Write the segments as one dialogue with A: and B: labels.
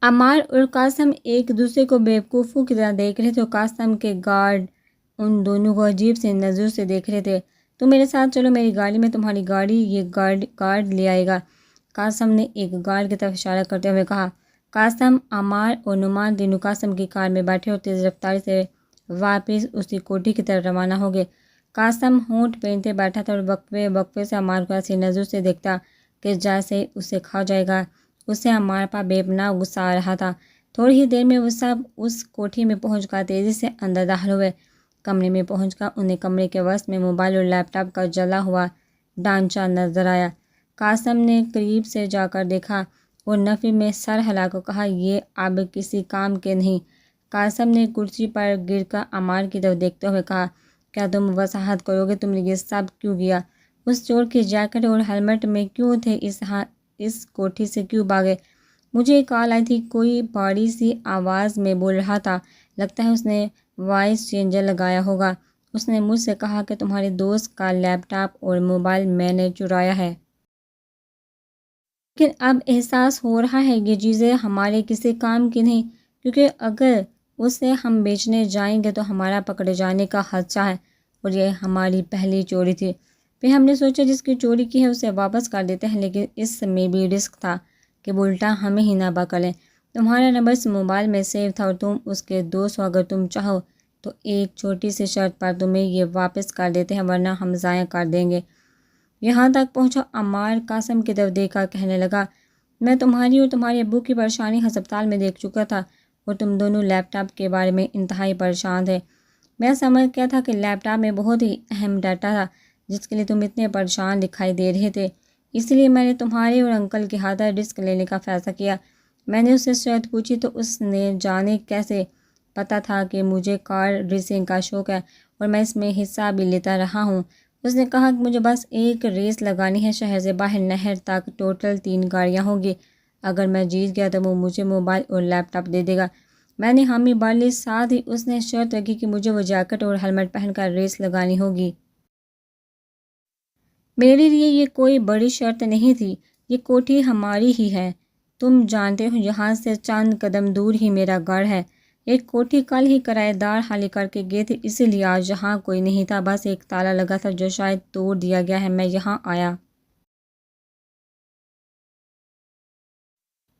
A: عمار اور قاسم ایک دوسرے کو بیوقوفوں کی طرح دیکھ رہے تھے اور قاسم کے گارڈ ان دونوں کو عجیب سے نظر سے دیکھ رہے تھے۔ تم میرے ساتھ چلو میری گاڑی میں، تمہاری گاڑی یہ گارڈ لے آئے گا، قاسم نے ایک گارڈ کی طرف اشارہ کرتے ہوئے کہا۔ قاسم، عمار اور نعمان تینوں قاسم کی کار میں بیٹھے اور تیز رفتاری سے واپس اس کی کوٹھی کی طرف روانہ ہو گئے۔ قاسم ہونٹ پینتے بیٹھا تھا اور وقفے وقفے سے عمار کو ایسی نظر سے دیکھتا کہ جیسے اسے کھا جائے گا۔ اسے عمار پر بے پناہ غصہ آ رہا تھا۔ تھوڑی ہی دیر میں وہ سب اس کوٹھی میں پہنچ کر تیزی سے اندر داخل ہوئے۔ کمرے میں پہنچ کر انہیں کمرے کے وسط میں موبائل اور لیپ ٹاپ کا جلا ہوا ڈھانچہ نظر آیا۔ قاسم نے قریب سے جا کر دیکھا اور نفی میں سر ہلا کر کہا، یہ اب کسی کام کے نہیں۔ قاسم نے کرسی پر گر کر عمار کی طرف دیکھتے ہوئے کہا، کیا تم وضاحت کرو گے تم نے یہ سب کیوں کیا؟ اس چور کی جیکٹ اور ہیلمٹ میں کیوں تھے؟ اس کوٹھی سے کیوں بھاگے؟ مجھے ایک کال آئی تھی، کوئی بھاری سی آواز میں بول رہا تھا، لگتا ہے اس نے وائس چینجر لگایا ہوگا۔ اس نے مجھ سے کہا کہ تمہارے دوست کا لیپ ٹاپ اور موبائل میں نے چرایا ہے۔ لیکن اب احساس ہو رہا ہے یہ چیزیں ہمارے کسی کام کی نہیں، کیونکہ اگر اسے ہم بیچنے جائیں گے تو ہمارا پکڑے جانے کا خدشہ ہے، اور یہ ہماری پہلی چوری تھی۔ پھر ہم نے سوچا جس کی چوری کی ہے اسے واپس کر دیتے ہیں، لیکن اس میں بھی رسک تھا کہ وہ الٹا ہمیں ہی نہ پکڑ لیں۔ تمہارا نمبر اس موبائل میں سیو تھا اور تم اس کے دوست ہو۔ اگر تم چاہو تو ایک چھوٹی سی شرط پر تمہیں یہ واپس کر دیتے ہیں، ورنہ ہم ضائع کر دیں گے۔ یہاں تک پہنچا عمار قاسم کی طرف دیکھ کر کہنے لگا، میں تمہاری اور تمہارے ابو کی پریشانی ہسپتال میں دیکھ چکا تھا اور تم دونوں لیپ ٹاپ کے بارے میں انتہائی پریشان تھے۔ میں سمجھ گیا تھا کہ لیپ ٹاپ میں بہت ہی اہم ڈیٹا تھا جس کے لیے تم اتنے پریشان دکھائی دے رہے تھے، اس لیے میں نے تمہارے اور انکل کے ہاتھ رسک لینے کا فیصلہ کیا۔ میں نے اس سے شرط پوچھی تو اس نے جانے کیسے پتہ تھا کہ مجھے کار ریسنگ کا شوق ہے اور میں اس میں حصہ بھی لیتا رہا ہوں۔ اس نے کہا کہ مجھے بس ایک ریس لگانی ہے شہر سے باہر نہر تک، ٹوٹل 3 گاڑیاں ہوں گی۔ اگر میں جیت گیا تو وہ مجھے موبائل اور لیپ ٹاپ دے دے گا۔ میں نے حامی بھر لی، ساتھ ہی اس نے شرط رکھی کہ مجھے وہ جیکٹ اور ہیلمٹ پہن کر ریس لگانی ہوگی۔ میرے لیے یہ کوئی بڑی شرط نہیں تھی، یہ کوٹھی ہماری ہی ہے، تم جانتے ہو یہاں سے چند قدم دور ہی میرا گھر ہے۔ ایک کوٹھی کل ہی کرایہ دار خالی کر کے گئے تھے، اسی لیے آج یہاں کوئی نہیں تھا، بس ایک تالا لگا تھا جو شاید توڑ دیا گیا ہے۔ میں یہاں آیا،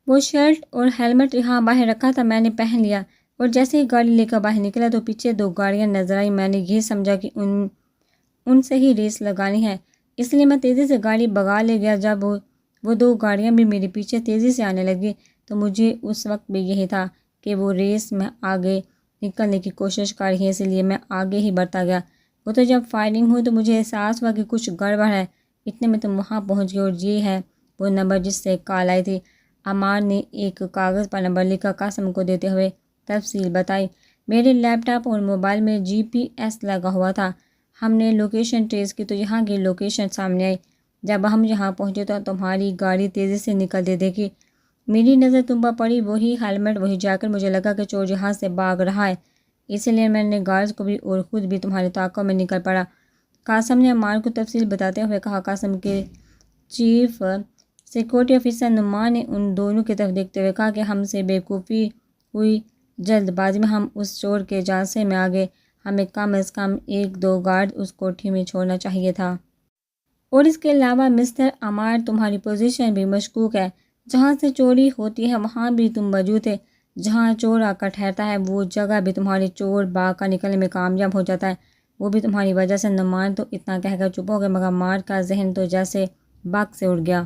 A: وہ شرٹ اور ہیلمٹ یہاں باہر رکھا تھا، میں نے پہن لیا اور جیسے ہی گاڑی لے کر باہر نکلا تو پیچھے 2 گاڑیاں نظر آئیں۔ میں نے یہ سمجھا کہ ان سے ہی ریس لگانی ہے، اس لیے میں تیزی سے گاڑی بھگا لے گیا۔ جب وہ 2 گاڑیاں بھی میرے پیچھے تیزی سے آنے لگی تو مجھے اس وقت بھی یہی تھا کہ وہ ریس میں آگے نکلنے کی کوشش کر رہی ہے، اس لیے میں آگے ہی بڑھتا گیا۔ وہ تو جب فائرنگ ہوئی تو مجھے احساس ہوا کہ کچھ گڑبڑ ہے، اتنے میں تم وہاں پہنچ گئے اور یہ ہے وہ نمبر جس سے کال آئی تھی۔ عمار نے ایک کاغذ پر نمبر لکھ کر قاسم کو دیتے ہوئے تفصیل بتائی۔ میرے لیپ ٹاپ اور موبائل میں GPS لگا ہوا تھا، ہم نے لوکیشن ٹریس کی تو یہاں کی لوکیشن سامنے آئی۔ جب ہم یہاں پہنچے تو تمہاری گاڑی تیزی سے نکلتے دیکھی، میری نظر تم پر پڑی، وہی ہیلمٹ وہی جیکٹ، مجھے لگا کہ چور یہاں سے بھاگ رہا ہے، اسی لیے میں نے گارڈز کو بھی اور خود بھی تمہارے تعاقب میں نکل پڑا۔ قاسم نے عمار کو تفصیل بتاتے ہوئے کہا۔ قاسم کے چیف سیکورٹی آفیسر نعمان نے ان دونوں کی طرف دیکھتے ہوئے کہا کہ ہم سے بیوقوفی ہوئی، جلد بازی میں ہم اس چور کے جھانسے میں آ گئے، ہمیں کم از کم 1-2 گارڈ اس کوٹھی میں چھوڑنا چاہیے تھا۔ اور اس کے علاوہ مسٹر عمار تمہاری پوزیشن بھی مشکوک ہے، جہاں سے چوری ہوتی ہے وہاں بھی تم موجود تھے، جہاں چور آ کر ٹھہرتا ہے وہ جگہ بھی تمہارے چور بھاگ کر نکلنے میں کامیاب ہو جاتا ہے، وہ بھی تمہاری وجہ سے۔ نعمان تو اتنا کہہ کر چپ ہو گیا، مگر عمار کا ذہن تو جیسے بگ سے اڑ گیا۔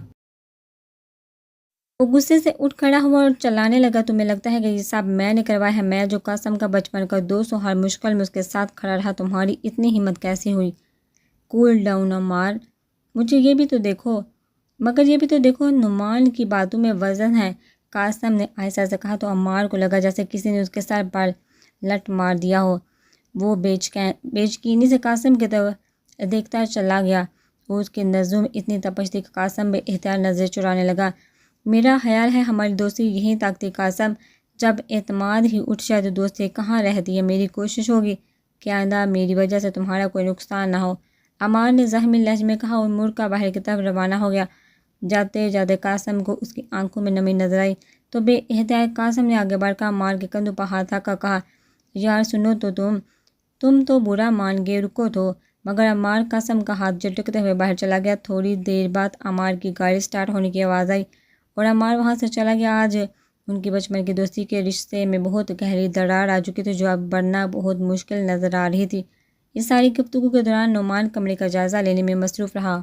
A: وہ غصے سے اٹھ کھڑا ہوا اور چلانے لگا، تمہیں لگتا ہے کہ یہ سب میں نے کروایا ہے؟ میں جو قاسم کا بچپن کا دوست ہوں، ہر مشکل میں اس کے ساتھ کھڑا رہا، تمہاری اتنی ہمت کیسے ہوئی؟ کول ڈاؤن عمار، مجھے یہ بھی تو دیکھو، مگر یہ بھی تو دیکھو، نعمان کی باتوں میں وزن ہے، قاسم نے آہستہ سے کہا تو عمار کو لگا جیسے کسی نے اس کے سر پر لت مار دیا ہو۔ وہ بے یقینی سے قاسم کی طرف دیکھتا چلا گیا اور اس کی نظروں میں اتنی تپش تھی کہ قاسم بے اختیار نظر چرانے لگا۔ میرا خیال ہے ہماری دوستی یہیں تک تھی قاسم، جب اعتماد ہی اٹھ جائے تو دوستی کہاں رہتی ہے؟ میری کوشش ہوگی کہ آئندہ میری وجہ سے تمہارا کوئی نقصان نہ ہو، عمار نے زخمی لہجے میں کہا اور مڑ کر باہر کی طرف روانہ ہو گیا۔ جاتے جاتے قاسم کو اس کی آنکھوں میں نمی نظر آئی، تو بے احتیاط قاسم نے آگے بڑھ کر عمار کے کندھوں پر ہاتھ رکھ کر کہا، یار سنو تو تم تو برا مان گئے، رکو تو۔ مگر عمار قاسم کا ہاتھ جھٹکتے ہوئے باہر چلا گیا۔ تھوڑی دیر بعد عمار کی گاڑی سٹارٹ ہونے کی آواز آئی اور عمار وہاں سے چلا گیا۔ آج ان کی بچپن کی دوستی کے رشتے میں بہت گہری دراڑ آ چکی تھی جو اب بڑھنا بہت مشکل نظر آ رہی تھی۔ اس ساری گفتگو کے دوران نعمان کمرے کا جائزہ لینے میں مصروف رہا۔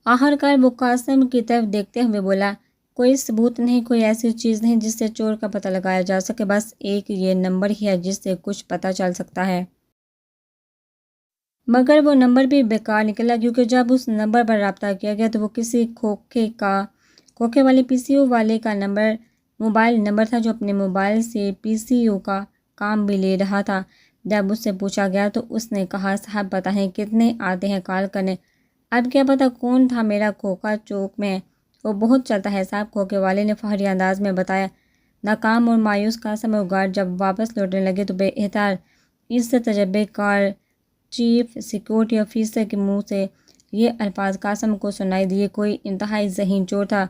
A: آخرکار وہ قاسم کی طرف دیکھتے ہوئے بولا، کوئی ثبوت نہیں، کوئی ایسی چیز نہیں جس سے چور کا پتہ لگایا جا سکے، بس ایک یہ نمبر ہی ہے جس سے کچھ پتہ چل سکتا ہے۔ مگر وہ نمبر بھی بیکار نکلا، کیونکہ جب اس نمبر پر رابطہ کیا گیا تو وہ کسی کھوکھے والے پی سی او والے کا موبائل نمبر تھا جو اپنے موبائل سے پی سی او کا کام بھی لے رہا تھا۔ جب اس سے پوچھا گیا تو اس نے کہا، صاحب بتائیں کتنے آتے ہیں کال کرنے؟ اب کیا پتہ کون تھا، میرا کھوکھا چوک میں وہ بہت چلتا ہے صاحب، کھوکھے والے نے فخری انداز میں بتایا۔ ناکام اور مایوس قاسم اور گارڈ جب واپس لوٹنے لگے تو بے احتیاط اس تجربے کار چیف سیکورٹی آفیسر کے منہ سے یہ الفاظ قاسم کو سنائی دیے، کوئی انتہائی ذہین چور تھا،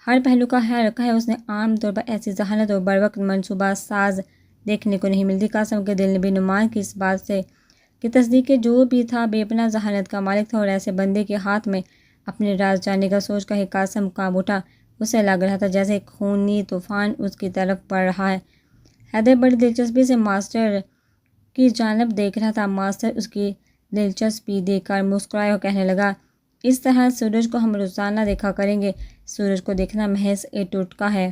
A: ہر پہلو کا خیال رکھا ہے اس نے۔ عام طور پر ایسی ذہانت اور بروقت منصوبہ ساز دیکھنے کو نہیں ملتی۔ قاسم کے دل نے بھی نعمان کی اس بات سے کہ تصدیق کے جو بھی تھا بے پناہ ذہانت کا مالک تھا، اور ایسے بندے کے ہاتھ میں اپنے راز جاننے کا سوچ کر ہی قاسم کانپ اٹھا۔ اسے لگ رہا تھا جیسے ایک خونی طوفان اس کی طرف بڑھ رہا ہے۔ حیدر بڑی دلچسپی سے ماسٹر کی جانب دیکھ رہا تھا۔ ماسٹر اس کی دلچسپی دیکھ کر مسکرائے اور کہنے لگا، اس طرح سورج کو ہم روزانہ دیکھا کریں گے۔ سورج کو دیکھنا محض ایک ٹوٹکا ہے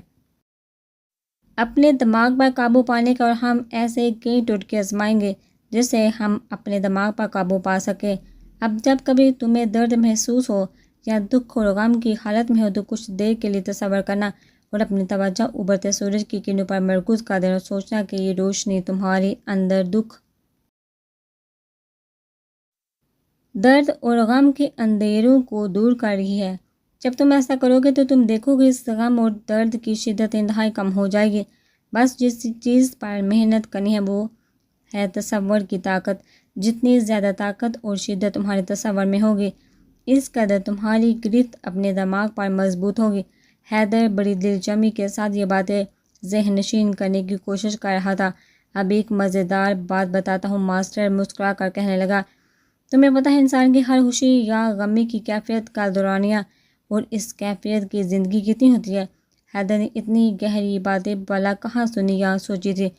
A: اپنے دماغ پر قابو پانے کا، اور ہم ایسے کئی ٹوٹکے آزمائیں گے جس سے ہم اپنے دماغ پر قابو پا سکیں۔ اب جب کبھی تمہیں درد محسوس ہو یا دکھ اور غم کی حالت میں ہو تو کچھ دیر کے لیے تصور کرنا اور اپنی توجہ ابھرتے سورج کی کرنوں پر مرکوز کر دینا اور سوچنا کہ یہ روشنی تمہاری اندر دکھ، درد اور غم کے اندھیروں کو دور کر رہی ہے۔ جب تم ایسا کرو گے تو تم دیکھو گے اس غم اور درد کی شدت انتہائی کم ہو جائے گی۔ بس جس چیز پر محنت کرنی ہے وہ ہے تصور کی طاقت۔ جتنی زیادہ طاقت اور شدت تمہارے تصور میں ہوگی، اس قدر تمہاری گرفت اپنے دماغ پر مضبوط ہوگی۔ حیدر بڑی دلجمعی کے ساتھ یہ باتیں ذہن نشین کرنے کی کوشش کر رہا تھا۔ اب ایک مزیدار بات بتاتا ہوں، ماسٹر مسکرا کر کہنے لگا، تمہیں پتہ ہے انسان کی ہر خوشی یا غمی کی کیفیت کا دورانیہ اور اس کیفیت کی زندگی کتنی ہوتی ہے؟ حیدر نے اتنی گہری باتیں بھلا کہاں سنی یا سوچی تھی۔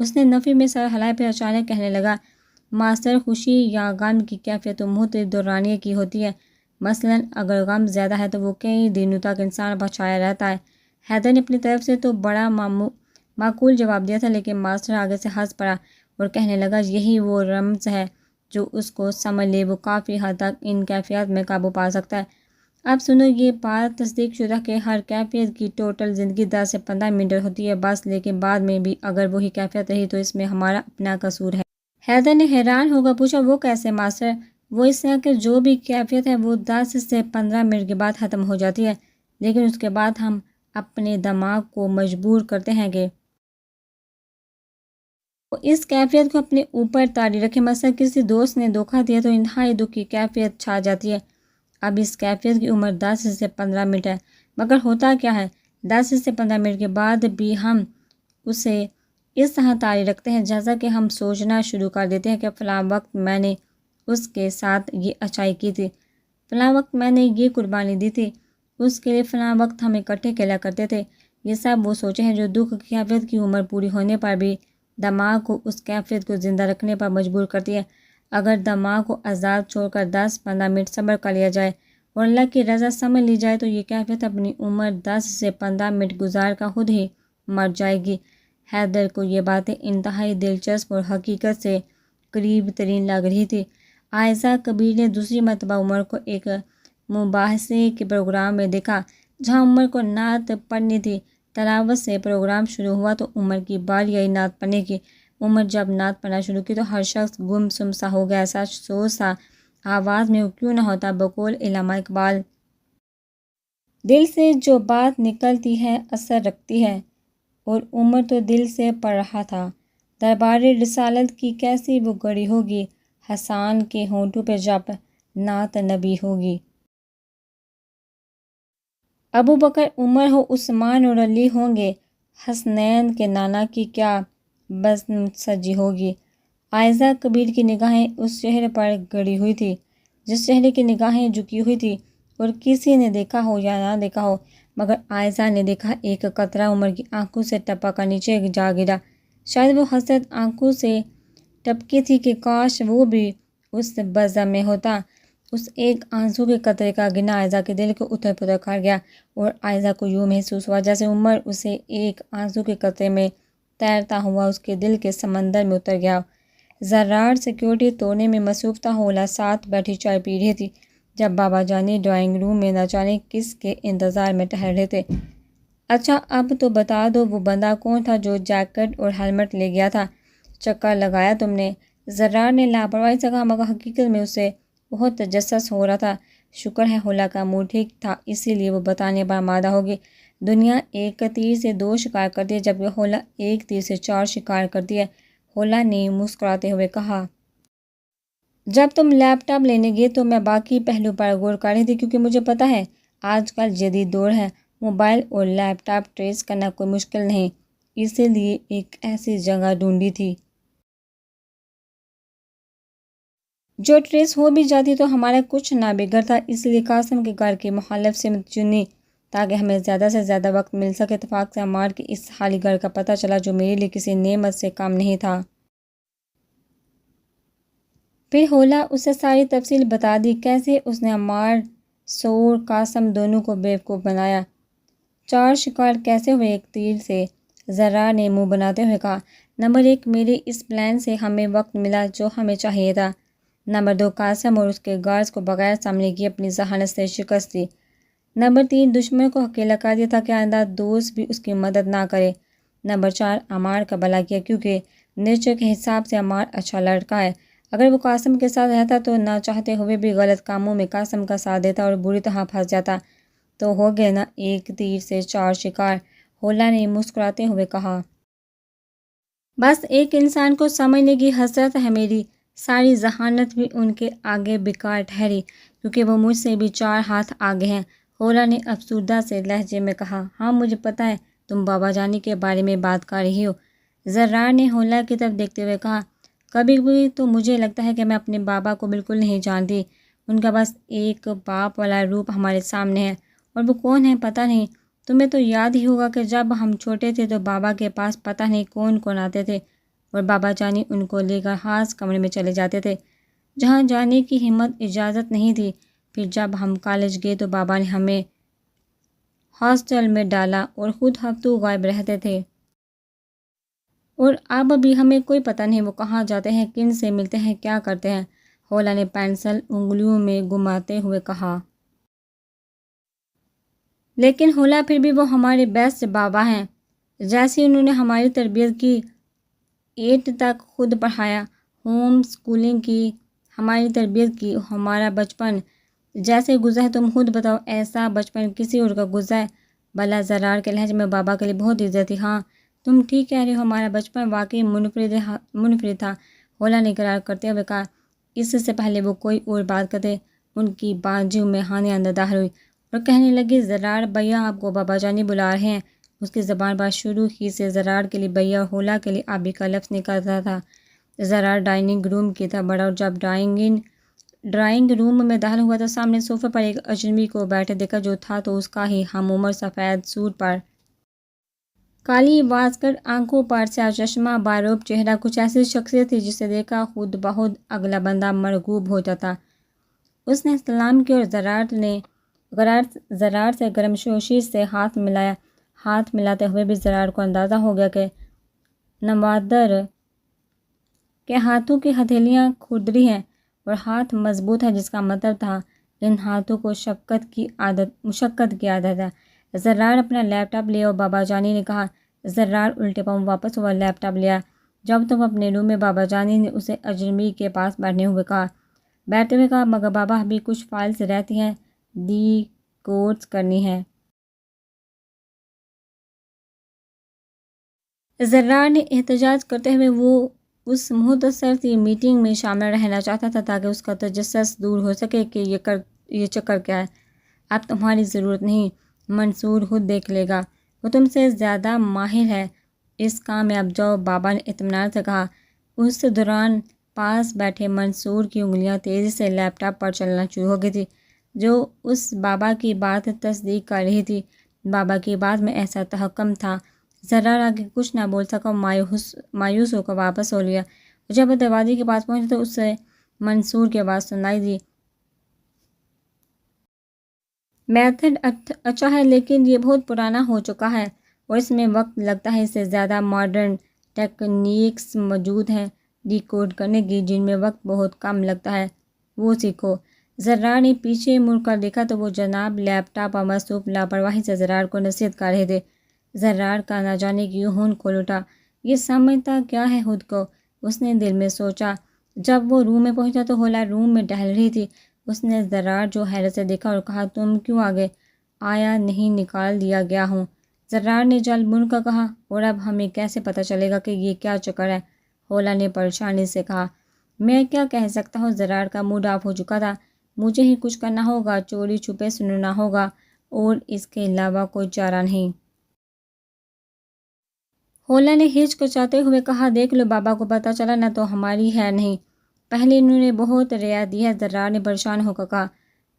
A: اس نے نفی میں سر ہلایا، پھر اچانک کہنے لگا، ماسٹر خوشی یا غم کی کیفیت تو مختلف دورانیے کی ہوتی ہے۔ مثلاً اگر غم زیادہ ہے تو وہ کئی دنوں تک انسان پر چھایا رہتا ہے۔ حیدر نے اپنی طرف سے تو بڑا معقول جواب دیا تھا، لیکن ماسٹر آگے سے ہنس پڑا اور کہنے لگا، یہی وہ رمز ہے جو اس کو سمجھ لے وہ کافی حد تک ان کیفیات میں قابو پا سکتا ہے۔ اب سنو، یہ بات تصدیق شدہ کہ ہر کیفیت کی ٹوٹل زندگی 10 سے 15 منٹ ہوتی ہے بس، لیکن بعد میں بھی اگر وہی کیفیت رہی تو اس میں ہمارا اپنا قصور ہے۔ حیدر نے حیران ہو کر پوچھا، وہ کیسے ماسٹر؟ وہ اس طرح کہ جو بھی کیفیت ہے وہ 10 سے 15 منٹ کے بعد ختم ہو جاتی ہے، لیکن اس کے بعد ہم اپنے دماغ کو مجبور کرتے ہیں کہ وہ اس کیفیت کو اپنے اوپر طاری رکھے۔ مثلا کسی دوست نے دھوکہ دیا تو انتہائی دکھ کی کیفیت چھا جاتی ہے۔ اب اس کیفیت کی عمر 10 سے 15 منٹ ہے، مگر ہوتا کیا ہے 10 سے 15 منٹ کے بعد بھی ہم اسے اس طرح طاری رکھتے ہیں جیسا کہ ہم سوچنا شروع کر دیتے ہیں کہ فلاں وقت میں نے اس کے ساتھ یہ اچھائی کی تھی، فلاں وقت میں نے یہ قربانی دی تھی، اس کے لیے فلاں وقت ہم اکٹھے کھیلا کرتے تھے۔ یہ سب وہ سوچیں ہیں جو دکھ کی کیفیت کی عمر پوری ہونے پر بھی دماغ کو اس کیفیت کو زندہ رکھنے پر مجبور کرتی ہے۔ اگر دماغ کو آزاد چھوڑ کر 10-15 منٹ صبر کر لیا جائے اور اللہ کی رضا سمجھ لی جائے تو یہ کیفیت اپنی عمر 10 سے 15 منٹ گزار کر خود ہی مر جائے گی۔ حیدر کو یہ باتیں انتہائی دلچسپ اور حقیقت سے قریب ترین لگ رہی تھی۔ عائشہ کبیر نے دوسری مرتبہ عمر کو ایک مباحثے کے پروگرام میں دیکھا جہاں عمر کو نعت پڑھنی تھی۔ تلاوت سے پروگرام شروع ہوا تو عمر کی باری آئی نعت پڑھنے کی۔ عمر جب نعت پڑھنا شروع کی تو ہر شخص گم سم سا ہو گیا، ایسا سوز سا آواز میں کیوں نہ ہوتا۔ بقول علامہ اقبال، دل سے جو بات نکلتی ہے اثر رکھتی ہے، اور عمر تو دل سے پڑھ رہا تھا۔ دربار رسالت کی کیسی وہ گھڑی ہوگی، حسان کے ہونٹوں پہ جب نعت نبی ہوگی۔ ابو بکر عمر ہو، عثمان اور علی ہوں گے، حسنین کے نانا کی کیا بزم سجی ہوگی۔ عائزہ کبیر کی نگاہیں اس چہرے پر گڑی ہوئی تھی جس چہرے کی نگاہیں جھکی ہوئی تھی، اور کسی نے دیکھا ہو یا نہ دیکھا ہو مگر عائزہ نے دیکھا ایک قطرہ عمر کی آنکھوں سے ٹپک کر نیچے جا گرا۔ شاید وہ حسرت آنکھوں سے ٹپکی تھی کہ کاش وہ بھی اس بزم میں ہوتا۔ اس ایک آنسو کے قطرے کا گرنا عائزہ کے دل کو اتھل پتھل کر گیا، اور عائزہ کو یوں محسوس ہوا جیسے عمر اسے ایک آنسو کے قطرے میں تیرتا ہوا اس کے دل کے سمندر میں اتر گیا۔ زرار سیکورٹی توڑنے میں مصروف تھا۔ ہولا ساتھ بیٹھی چائے پی رہی تھی جب بابا جانی ڈرائنگ روم میں نہ جانے کس کے انتظار میں ٹہل رہے تھے۔ اچھا اب تو بتا دو وہ بندہ کون تھا جو جیکٹ اور ہیلمٹ لے گیا تھا؟ چکر لگایا تم نے؟ زرار نے لاپرواہی سے کہا، مگر حقیقت میں اسے بہت تجسس ہو رہا تھا۔ شکر ہے ہولا کا موڈ ٹھیک تھا اسی لیے وہ بتانے پر آمادہ ہوگی۔ دنیا ایک تیر سے 2 شکار کرتی ہے جبکہ ہولا ایک تیر سے 4 شکار کرتی ہے۔ ہولا نے مسکراتے ہوئے کہا، جب تم لیپ ٹاپ لینے گئے تو میں باقی پہلو پر غور کر رہی تھی کیونکہ مجھے پتہ ہے آج کل جدید دور ہے، موبائل اور لیپ ٹاپ ٹریس کرنا کوئی مشکل نہیں، اسی لیے ایک ایسی جگہ ڈھونڈی تھی جو ٹریس ہو بھی جاتی تو ہمارا کچھ نہ بگڑتا، اس لیے قاسم کے گھر کی مخالف سمت چنی تاکہ ہمیں زیادہ سے زیادہ وقت مل سکے۔ اتفاق سے عمار کے اس خالی گھر کا پتہ چلا جو میرے لیے کسی نعمت سے کم نہیں تھا۔ پھر ہولا اسے ساری تفصیل بتا دی، کیسے اس نے عمار، سور، قاسم دونوں کو بیوقوف بنایا، 4 شکار کیسے ہوئے ایک تیر سے۔ زرار نے منہ بناتے ہوئے کہا، نمبر 1 میرے اس پلان سے ہمیں وقت ملا جو ہمیں چاہیے تھا۔ نمبر 2 قاسم اور اس کے گارڈز کو بغیر سامنے کیے اپنی ذہانت سے شکست دی۔ نمبر 3 دشمن کو اکیلا کر دیا تاکہ آئندہ دوست بھی اس کی مدد نہ کرے۔ نمبر 4 عمار کا بھلا کیا کیونکہ نیچر کے حساب سے عمار اچھا لڑکا ہے۔ اگر وہ قاسم کے ساتھ رہتا تو نہ چاہتے ہوئے بھی غلط کاموں میں قاسم کا ساتھ دیتا اور بری طرح پھنس جاتا تو ہو گئے نا ایک تیر سے 4 شکار۔ ہولا نے مسکراتے ہوئے کہا، بس ایک انسان کو سمجھنے کی حسرت ہے، میری ساری ذہانت بھی ان کے آگے بیکار ٹھہری کیونکہ وہ مجھ سے بھی 4 ہاتھ آگے ہیں۔ ہولا نے افسردہ سے لہجے میں کہا، ہاں مجھے پتہ ہے تم بابا جانی کے بارے میں بات کر رہی ہو۔ زرار نے ہولا کی طرف دیکھتے ہوئے کہا، کبھی کبھی تو مجھے لگتا ہے کہ میں اپنے بابا کو بالکل نہیں جانتی، ان کا بس ایک باپ والا روپ ہمارے سامنے ہے، اور وہ کون ہے پتہ نہیں۔ تمہیں تو یاد ہی ہوگا کہ جب ہم چھوٹے تھے تو بابا کے پاس پتہ نہیں کون کون آتے تھے اور بابا جانی ان کو لے کر خاص کمرے میں چلے جاتے تھے جہاں جانے کی ہمت اجازت نہیں تھی۔ پھر جب ہم کالج گئے تو بابا نے ہمیں ہاسٹل میں ڈالا اور خود ہفتوں غائب رہتے تھے، اور اب بھی ہمیں کوئی پتہ نہیں وہ کہاں جاتے ہیں، کن سے ملتے ہیں، کیا کرتے ہیں۔ ہولا نے پینسل انگلیوں میں گھماتے ہوئے کہا، لیکن ہولا پھر بھی وہ ہمارے بیسٹ بابا ہیں، جیسے انہوں نے ہماری تربیت کی، 8 تک خود پڑھایا، ہوم سکولنگ کی، ہماری تربیت کی، ہمارا بچپن جیسے گزرا ہے تم خود بتاؤ ایسا بچپن کسی اور کا گزرا ہے؟ بلا زرار کے لہجے میں بابا کے لیے بہت عزت تھی۔ ہاں تم ٹھیک کہہ رہے ہو، ہمارا بچپن واقعی منفرد تھا، ہولا نے اقرار کرتے ہوئے کہا۔ اس سے پہلے وہ کوئی اور بات کرتے ان کی بازو میں ہانے اندر داخل ہوئی اور کہنے لگی، زرار بھیا آپ کو بابا جانی بلا رہے ہیں۔ اس کی زبان پر شروع ہی سے زرار کے لیے بھیا اور ہولا کے لیے آبی کا لفظ نکلتا تھا۔ زرار ڈائننگ روم کی طرف بڑھا اور جب ڈرائنگ روم میں داخل ہوا تو سامنے صوفے پر ایک اجنبی کو بیٹھے دیکھا جو تھا تو اس کا ہی ہم عمر، سفید سوٹ پر کالی واسکٹ، آنکھوں پر سیاہ چشمہ، باروب چہرہ، کچھ ایسی شخصیت تھی جسے دیکھا خود بخود اگلا بندہ مرغوب ہو جاتا۔ اس نے سلام کیا اور زرار سے گرم جوشی سے ہاتھ ملایا۔ ہاتھ ملاتے ہوئے بھی زرار کو اندازہ ہو گیا کہ نوادر کے ہاتھوں کی ہتھیلیاں کھردری ہیں اور ہاتھ مضبوط ہے، جس کا مطلب تھا ان ہاتھوں کو مشقت کی عادت ہے۔ زرار اپنا لیپ ٹاپ لیا اور بابا جانی نے کہا۔ زرار الٹے پاؤں واپس ہوا، لیپ ٹاپ لیا۔ جب تم اپنے روم میں بابا جانی نے اسے اجنبی کے پاس بیٹھتے ہوئے کہا، مگر بابا ابھی کچھ فائلز رہتی ہیں دی کوڈز کرنی ہے۔ زرار نے احتجاج کرتے ہوئے وہ اس مختصر سی میٹنگ میں شامل رہنا چاہتا تھا تاکہ اس کا تجسس دور ہو سکے کہ یہ چکر کیا ہے۔ اب تمہاری ضرورت نہیں، منصور خود دیکھ لے گا، وہ تم سے زیادہ ماہر ہے اس کام میں، اب جاؤ، بابا نے اطمینان سے کہا۔ اس دوران پاس بیٹھے منصور کی انگلیاں تیزی سے لیپ ٹاپ پر چلنا شروع ہو گئی تھی، جو اس بابا کی بات تصدیق کر رہی تھی۔ بابا کی بات میں ایسا تحکم تھا، زرار آگے کچھ نہ بول سکا، مایوس ہو کر واپس ہو لیا۔ جب وہ دروازے کے پاس پہنچا تو اسے منصور کی آواز سنائی دی۔ میتھڈ اچھا ہے لیکن یہ بہت پرانا ہو چکا ہے اور اس میں وقت لگتا ہے، اس سے زیادہ ماڈرن ٹیکنیکس موجود ہیں ڈی کوڈ کرنے کی جن میں وقت بہت کم لگتا ہے، وہ سیکھو۔ زرار نے پیچھے مڑ کر دیکھا تو وہ جناب لیپ ٹاپ پر مصروف لاپرواہی سے زرار کو نصیحت کر رہے تھے۔ زرار کا نہ جانے کیوں ہون کھول اٹھا، یہ سمجھتا کیا ہے خود کو، اس نے دل میں سوچا۔ جب وہ روم میں پہنچا تو ہولا روم میں ٹہل رہی تھی۔ اس نے زرار جو حیرت سے دیکھا اور کہا، تم کیوں آگے؟ آیا نہیں، نکال دیا گیا ہوں، زرار نے جل بن کر کہا۔ اور اب ہمیں کیسے پتہ چلے گا کہ یہ کیا چکر ہے؟ ہولا نے پریشانی سے کہا۔ میں کیا کہہ سکتا ہوں، زرار کا موڈ آف ہو چکا تھا، مجھے ہی کچھ کرنا ہوگا، چوری چھپے سننا ہوگا اور اس کے علاوہ کوئی چارہ نہیں۔ ہولا نے ہچکچاتے ہوئے کہا، دیکھ لو، بابا کو پتہ چلا نہ تو ہماری خیر نہیں، پہلے انہوں نے بہت رعایت دی ہے۔ زرار نے پریشان ہو کر کہا،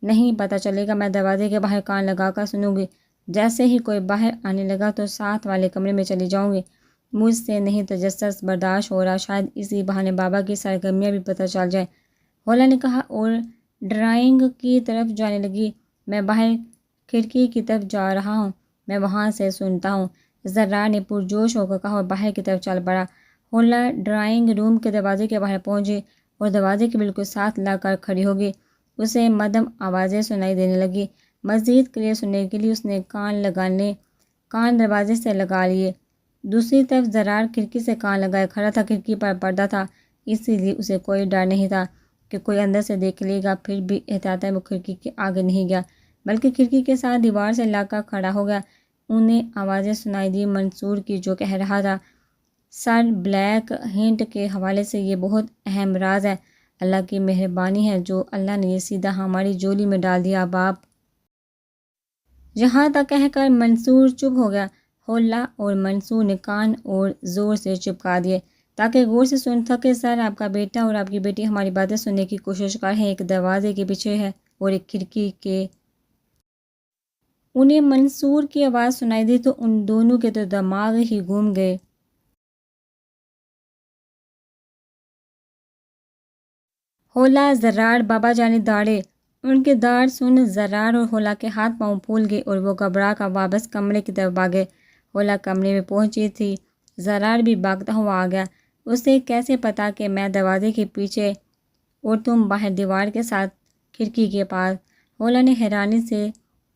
A: نہیں پتہ چلے گا، میں دروازے کے باہر کان لگا کر سنوں گی، جیسے ہی کوئی باہر آنے لگا تو ساتھ والے کمرے میں چلی جاؤں گی، مجھ سے نہیں تجسس برداشت ہو رہا، شاید اسی بہانے بابا کی سرگرمیاں بھی پتہ چل جائیں۔ ہولا نے کہا اور ڈرائنگ کی طرف جانے لگی، میں باہر کھڑکی کی طرف جا رہا ہوں، میں وہاں سے سنتا ہوں، زرار نے پرجوش ہو کر کہا اور باہر کی طرف چل پڑا۔ ہولا ڈرائنگ روم کے دروازے کے باہر پہنچی اور دروازے کے بالکل ساتھ لا کر کھڑی ہوگی۔ اسے مدھم آوازیں سنائی دینے لگی۔ مزید کلیئر سننے کے لیے اس نے کان دروازے سے لگا لیے۔ دوسری طرف زرار کھڑکی سے کان لگائے کھڑا تھا، کھڑکی پر پردہ تھا، اسی لیے اسے کوئی ڈر نہیں تھا کہ کوئی اندر سے دیکھ لے گا، پھر بھی احتیاطاً وہ کھڑکی کے آگے نہیں گیا بلکہ کھڑکی کے ساتھ دیوار سے لا کر کھڑا ہو گیا۔ انہیں آوازیں سنائی دی منصور کی، جو کہہ رہا تھا، سر بلیک ہنٹ کے حوالے سے یہ بہت اہم راز ہے، اللہ کی مہربانی ہے جو اللہ نے یہ سیدھا ہماری جولی میں ڈال دیا۔ اب آپ یہاں تک کہہ کر منصور چپ ہو گیا۔ ہولا اور منصور نے کان اور زور سے چپکا دیے تاکہ غور سے سن سکے۔ سر، آپ کا بیٹا اور آپ کی بیٹی ہماری باتیں سننے کی کوشش کر رہے ہیں، ایک دروازے کے پیچھے ہے اور ایک کھڑکی کے۔ انہیں منصور کی آواز سنائی دی تو ان دونوں کے تو دماغ ہی گھوم گئے۔ ہولا، زرار، بابا جانب دوڑے۔ ان کے داڑھ سن زرار اور ہولا کے ہاتھ پاؤں پھول گئے اور وہ گھبرا کر واپس کمرے کی طرف بھاگے۔ ہولا کمرے میں پہنچی تھی، زرار بھی بھاگتا ہوا آ گیا۔ اسے کیسے پتا کہ میں دروازے کے پیچھے اور تم باہر دیوار کے ساتھ کھڑکی کے پاس؟ ہولا نے حیرانی سے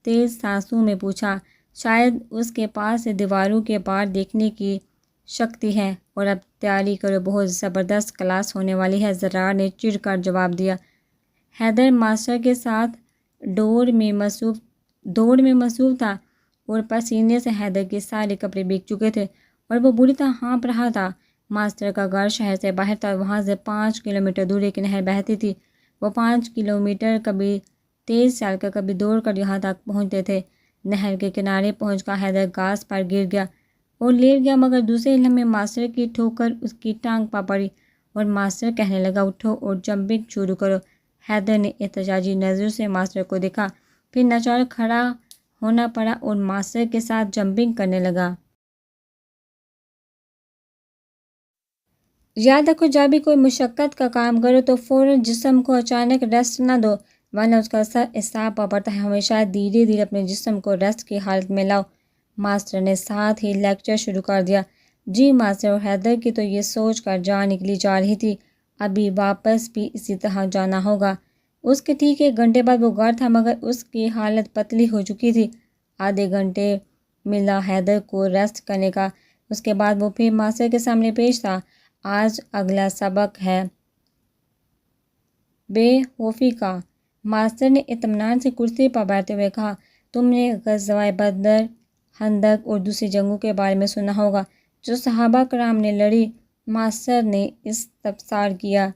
A: تیز سانسوں میں پوچھا۔ شاید اس کے پاس دیواروں کے پار دیکھنے کی شکتی ہے، اور اب تیاری کرو، بہت زبردست کلاس ہونے والی ہے، زرار نے چڑ کر جواب دیا۔ حیدر ماسٹر کے ساتھ دوڑ میں مصروف تھا اور پسینے سے حیدر کے سارے کپڑے بھیگ چکے تھے اور وہ بری طرح ہانپ رہا تھا۔ ماسٹر کا گھر شہر سے باہر تھا اور وہاں سے 5 کلومیٹر دور ایک نہر بہتی تھی۔ وہ 5 کلومیٹر کبھی تیز چل کر کبھی دوڑ کر یہاں تک پہنچتے تھے۔ نہر کے کنارے پہنچ کر حیدر گھاس پر گر گیا اور لیٹ گیا، مگر دوسرے لمحے ماسٹر کی ٹھوکر اس کی ٹانگ پر پڑی اور ماسٹر کہنے لگا، اٹھو اور جمپنگ شروع کرو۔ حیدر نے احتجاجی نظروں سے ماسٹر کو دیکھا، پھر ناچار کھڑا ہونا پڑا اور ماسٹر کے ساتھ جمپنگ کرنے لگا۔ یاد رکھو، جب بھی کوئی مشقت کا کام کرو تو فوراً جسم کو اچانک ریسٹ نہ دو، ورنہ اس کا اثر اعصاب پر پڑتا ہے، ہمیشہ دھیرے دھیرے اپنے جسم کو ریسٹ کی حالت میں لاؤ۔ ماسٹر نے ساتھ ہی لیکچر شروع کر دیا۔ جی ماسٹر، اور حیدر کی تو یہ سوچ کر جان نکلی جا رہی تھی، ابھی واپس بھی اسی طرح جانا ہوگا۔ اس کے ٹھیک 1 گھنٹے بعد وہ گھر تھا، مگر اس کی حالت پتلی ہو چکی تھی۔ آدھے گھنٹے ملا حیدر کو ریسٹ کرنے کا، اس کے بعد وہ پھر ماسٹر کے سامنے پیش تھا۔ آج اگلا سبق ہے بے خوفی کا۔ ماسٹر نے اطمینان سے کرسی پر بیٹھتے ہوئے کہا، تم نے غزوہ بدر، خندق اور دوسری جنگوں کے بارے میں سنا ہوگا جو صحابہ کرام نے لڑی۔ ماسٹر نے استفسار کیا۔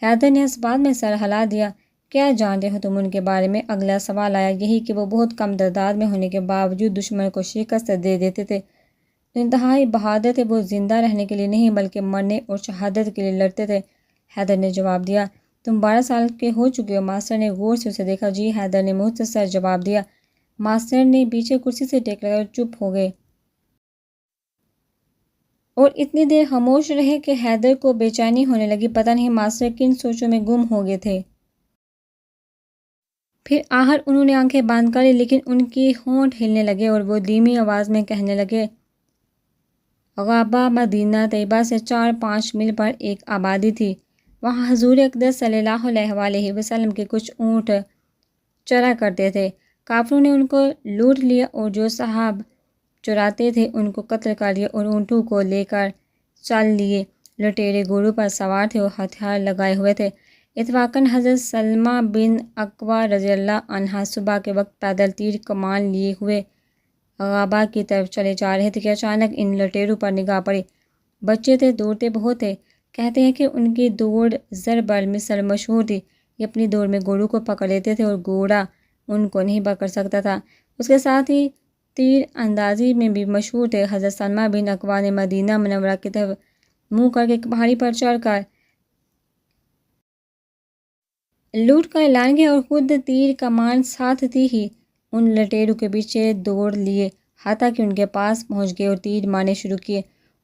A: حیدر نے اس بات میں سر ہلا دیا، کیا جانتے ہو تم ان کے بارے میں؟ اگلا سوال آیا، یہی کہ وہ بہت کم تعداد میں ہونے کے باوجود دشمن کو شکست دے دیتے تھے، انتہائی بہادر تھے، وہ زندہ رہنے کے لیے نہیں بلکہ مرنے اور شہادت کے لیے لڑتے تھے۔ حیدر نے جواب دیا، تم 12 سال کے ہو چکے ہو؟ ماسٹر نے غور سے اسے دیکھا۔ جی، حیدر نے مختصر جواب دیا۔ ماسٹر نے پیچھے کرسی سے ٹیک لگایا اور چپ ہو گئے اور اتنی دیر خاموش رہے کہ حیدر کو بے چینی ہونے لگی۔ پتہ نہیں ماسٹر کن سوچوں میں گم ہو گئے تھے۔ پھر آخر انہوں نے آنکھیں بند کر لی، لیکن ان کی ہونٹ ہلنے لگے اور وہ دھیمی آواز میں کہنے لگے، غابہ مدینہ طیبہ سے 4-5 میل پر ایک آبادی تھی، وہاں حضور اقدس صلی اللہ علیہ وسلم کے کچھ اونٹ چرا کرتے تھے۔ کافروں نے ان کو لوٹ لیا اور جو صاحب چراتے تھے ان کو قتل کر دیا اور اونٹوں کو لے کر چل لیے۔ لٹیرے گھوڑوں پر سوار تھے اور ہتھیار لگائے ہوئے تھے۔ اتفاقاً حضرت سلمہ بن اکوع رضی اللہ عنہ صبح کے وقت پیدل تیر کمان لیے ہوئے غابہ کی طرف چلے جا رہے تھے کہ اچانک ان لٹیروں پر نگاہ پڑی۔ بچے تھے، دوڑتے بہت تھے، کہتے ہیں کہ ان کی دوڑ ضرب المثل مشہور تھی۔ یہ اپنی دوڑ میں گھوڑوں کو پکڑ لیتے تھے اور گھوڑا ان کو نہیں پکڑ سکتا تھا۔ اس کے ساتھ ہی تیر اندازی میں بھی مشہور تھے۔ حضرت سلمہ بن اکوع نے مدینہ منورہ کی طرف منہ کر کے ایک پہاڑی پر چڑھ کر لوٹ کا اعلان کیا اور خود تیر کمان ساتھ تھی ہی ان لٹیروں کے پیچھے دوڑ لیے، حتیٰ کہ ان کے پاس پہنچ گئے اور تیر مارنے شروع کیے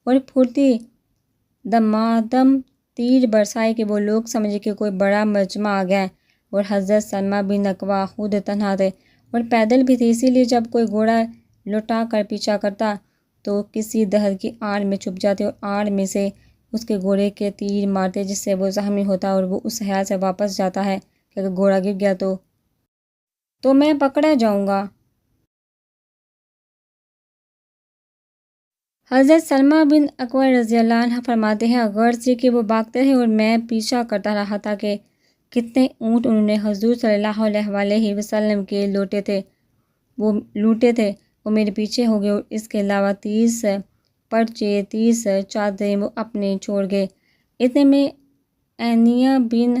A: اور پھرتی دمادم تیر برسائے کہ وہ لوگ سمجھے کہ کوئی بڑا مجمع آ گیا ہے اور حضرت سلمہ بن اکوع خود تنہا تھے اور پیدل بھی تھے، اسی لیے جب کوئی گھوڑا لٹا کر پیچھا کرتا تو کسی دہر کی آڑ میں چھپ جاتے اور آڑ میں سے اس کے گھوڑے کے تیر مارتے، جس سے وہ زخمی ہوتا اور وہ اس خیال سے واپس جاتا ہے کہ اگر گھوڑا گر گیا تو میں پکڑا جاؤں گا۔ حضرت سلمہ بن اکوع رضی اللہ عنہ فرماتے ہیں، اگرچہ کہ وہ بھاگتے رہے اور میں پیچھا کرتا رہا تھا کہ کتنے اونٹ انہوں نے حضور صلی اللہ علیہ وسلم کے لوٹے تھے وہ میرے پیچھے ہو گئے اور اس کے علاوہ 30 پرچے 30 چادریں وہ اپنے چھوڑ گئے۔ اتنے میں عینیہ بن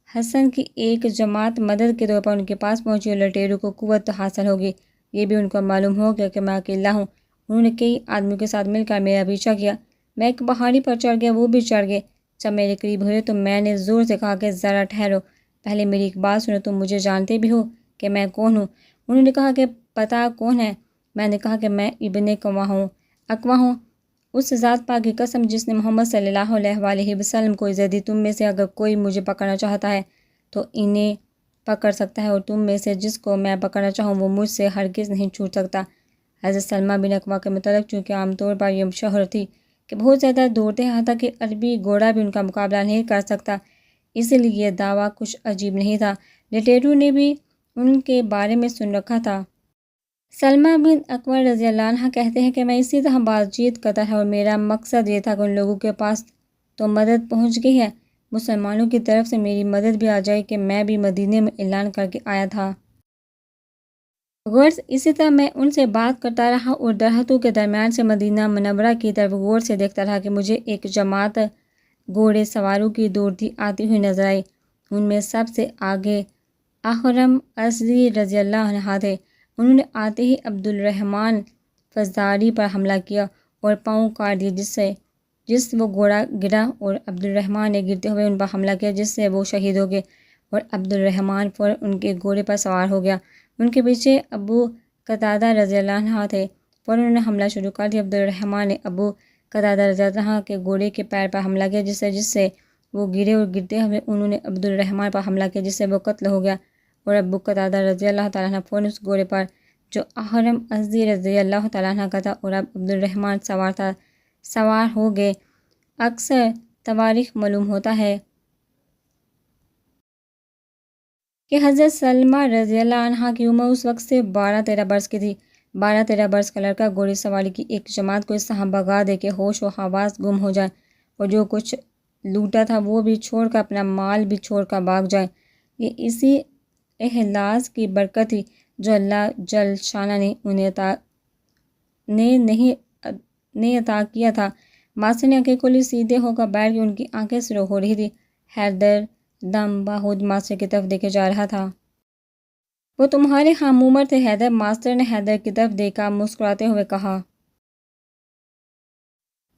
A: حسن کی ایک جماعت مدد کے طور پر ان کے پاس پہنچی اور لٹیروں کو قوت حاصل ہوگی۔ یہ بھی ان کو معلوم ہو گیا کہ میں اکیلا ہوں۔ انہوں نے کئی آدمیوں کے ساتھ مل کر میرا پیچھا کیا، میں ایک پہاڑی پر چڑھ گیا، وہ بھی چڑھ گئے۔ جب میرے قریب ہوئے تو میں نے زور سے کہا کہ ذرا ٹھہرو، پہلے میری ایک بات سنو، تم مجھے جانتے بھی ہو کہ میں کون ہوں؟ انہوں نے کہا کہ پتہ کون ہے؟ میں نے کہا کہ میں ابن اکوع ہوں، اس ذات پاک کی قسم جس نے محمد صلی اللہ علیہ وسلم کو عزت دی، تم میں سے اگر کوئی مجھے پکڑنا چاہتا ہے تو انہیں پکڑ سکتا ہے اور تم میں سے جس کو میں پکڑنا چاہوں وہ مجھ سے ہرگز نہیں چھوٹ سکتا۔ حضرت سلمہ بن اکوع کے متعلق چونکہ عام طور پر یہ شہرت تھی کہ بہت زیادہ دوڑتے ہیں، حتیٰ کہ عربی گھوڑا بھی ان کا مقابلہ نہیں کر سکتا، اس لیے یہ دعویٰ کچھ عجیب نہیں تھا۔ لٹیروں نے بھی ان کے بارے میں سن رکھا تھا۔ سلمہ بن اکوع رضی اللہ عنہ کہتے ہیں کہ میں اسی طرح بات چیت کرتا تھا اور میرا مقصد یہ تھا کہ ان لوگوں کے پاس تو مدد پہنچ گئی ہے، مسلمانوں کی طرف سے میری مدد بھی آ جائے کہ میں بھی مدینے میں اعلان کر کے آیا تھا۔ غرض اسی طرح میں ان سے بات کرتا رہا اور درختوں کے درمیان سے مدینہ منورہ کی طرف غور سے دیکھتا رہا کہ مجھے ایک جماعت گھوڑے سواروں کی دوڑتی آتی ہوئی نظر آئی۔ ان میں سب سے آگے احرم ازدی رضی اللہ عنہ تھے۔ انہوں نے آتے ہی عبد الرحمن فزاری پر حملہ کیا اور پاؤں کاٹ دیا، جس وہ گھوڑا گرا اور عبد الرحمن نے گرتے ہوئے ان پر حملہ کیا جس سے وہ شہید ہو گئے اور عبد الرحمن فوراً ان کے گھوڑے پر سوار ہو گیا۔ ان کے پیچھے ابو قتادہ رضی اللہ عنہ تھے، فوراً انہوں نے حملہ شروع کر دیا۔ عبد الرحمن نے ابو قتادہ رضی اللہ عنہ کے گھوڑے کے پیر پر حملہ کیا جس سے وہ گرے اور گرتے ہوئے انہوں نے عبد الرحمن پر حملہ کیا جس سے وہ قتل ہو گیا اور ابو قتادہ رضی اللہ تعالیٰ عنہ فوراً اس گھوڑے پر جو احرم ازدی رضی اللہ تعالیٰ عنہ کا تھا اور اب عبد الرحمن سوار ہو گئے۔ اکثر تواریخ معلوم ہوتا ہے کہ حضرت سلمہ رضی اللہ عنہ کی عمر اس وقت سے 12-13 برس کی تھی۔ 12-13 برس کا لڑکا گھوڑی سواری کی ایک جماعت کو اس طرح بھگا دے کہ ہوش و حواس گم ہو جائیں اور جو کچھ لوٹا تھا وہ بھی چھوڑ کر، اپنا مال بھی چھوڑ کر بھاگ جائے۔ یہ اسی اخلاص کی برکت تھی جو اللہ جل شانہ نے انہیں عطا کیا تھا۔ ماسٹر نے آنکھیں کھولی، سیدھے ہو کر بیٹھ گئے، ان کی آنکھیں سرخ ہو رہی تھی۔ حیدر دم بہود ماسٹر کی طرف دیکھے جا رہا تھا۔ وہ تمہارے ہم عمر تھے حیدر، ماسٹر نے حیدر کی طرف دیکھا، مسکراتے ہوئے کہا۔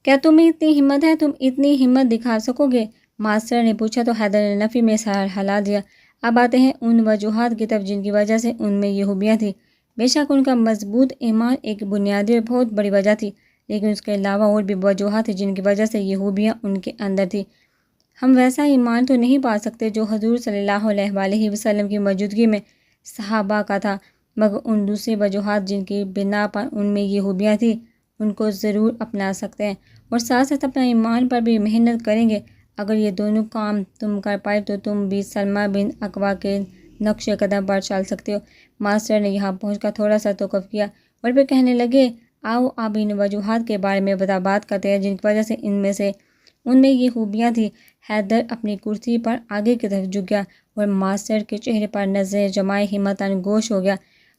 A: کیا تم میں اتنی ہمت ہے؟ تم اتنی ہمت دکھا سکو گے؟ ماسٹر نے پوچھا تو حیدر نے نفی میں سر ہلا دیا۔ اب آتے ہیں ان وجوہات کی طرف جن کی وجہ سے ان میں یہ خوبیاں تھیں۔ بے شک ان کا مضبوط ایمان ایک بنیادی اور بہت بڑی وجہ تھی، لیکن اس کے علاوہ اور بھی وجوہات تھیں جن کی وجہ سے یہ خوبیاں ان کے اندر تھیں۔ ہم ویسا ایمان تو نہیں پا سکتے جو حضور صلی اللہ علیہ وآلہ وسلم کی موجودگی میں صحابہ کا تھا، مگر ان دوسری وجوہات جن کی بنا پر ان میں یہ خوبیاں تھیں ان کو ضرور اپنا سکتے ہیں، اور ساتھ ساتھ اپنا ایمان پر بھی محنت کریں گے۔ اگر یہ دونوں کام تم کر پائے تو تم بھی سلمہ بن اکوع کے نقش قدم پر چل سکتے ہو۔ ماسٹر نے یہاں پہنچ کر تھوڑا سا توقف کیا اور پھر کہنے لگے، آؤ اب ان وجوہات کے بارے میں بات کرتے ہیں جن کی وجہ سے ان میں یہ خوبیاں تھیں۔ حیدر اپنی کرسی پر آگے کی طرف جھک گیا اور ماسٹر کے چہرے پر نظریں جمائے ہمتاً گوش ہو گیا۔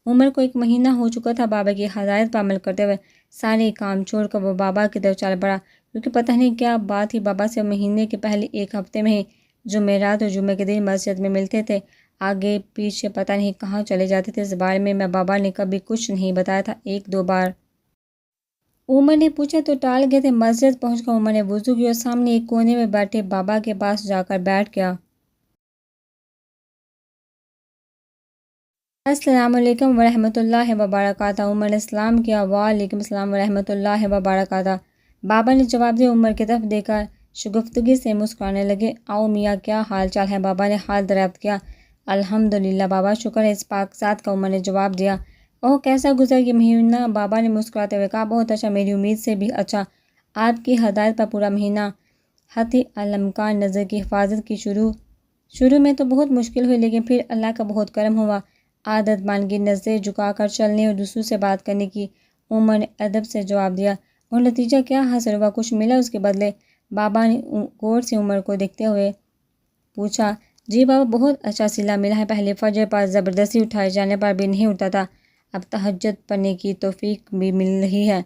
A: عمر کو 1 مہینہ ہو چکا تھا بابا کی ہدایت پر عمل کرتے ہوئے۔ سارے کام چھوڑ کر وہ بابا کی طرف چل پڑا، کیونکہ پتہ نہیں کیا بات ہی بابا سے مہینے کے پہلے 1 ہفتے میں ہی جمعرات اور جمعے کے دن مسجد میں ملتے تھے، آگے پیچھے پتہ نہیں کہاں چلے جاتے تھے۔ اس بارے میں بابا نے کبھی کچھ نہیں بتایا تھا۔ 1-2 بار عمر نے پوچھا تو ٹال گئے تھے۔ مسجد پہنچ کر عمر نے وضو کیا اور سامنے ایک کونے میں بیٹھے بابا کے پاس جا کر بیٹھ گیا۔ السلام علیکم ورحمۃ اللہ وبرکاتہ۔ عمر نے سلام کیا۔ وعلیکم السلام ورحمۃ اللہ وبرکاتہ۔ بابا نے جواب دیا۔ عمر کی طرف دیکھ کر شگفتگی سے مسکرانے لگے۔ آؤ میاں، کیا حال چال ہے؟ بابا نے حال دریافت کیا۔ الحمدللہ بابا، شکر ہے اس پاک ذات کا، عمر نے جواب دیا۔ اوہ، کیسا گزرا یہ مہینہ؟ بابا نے مسکراتے ہوئے کہا۔ بہت اچھا، میری امید سے بھی اچھا۔ آپ کی ہدایت پر پورا مہینہ۔ حتی الامکان نظر کی حفاظت کی شروع میں تو بہت مشکل ہوئی، لیکن پھر اللہ کا بہت کرم ہوا، عادت بن گئی نظریں جھکا کر چلنے اور دوسروں سے بات کرنے کی۔ عمر نے ادب سے جواب دیا۔ اور نتیجہ کیا حاصل ہوا؟ کچھ ملا اس کے بدلے؟ بابا نے غور سے عمر کو دیکھتے ہوئے پوچھا۔ جی بابا، بہت اچھا صلہ ملا ہے۔ پہلے فجر پر زبردستی اٹھائے جانے پر بھی نہیں اٹھتا تھا، اب تہجد پڑھنے کی توفیق بھی مل رہی ہے،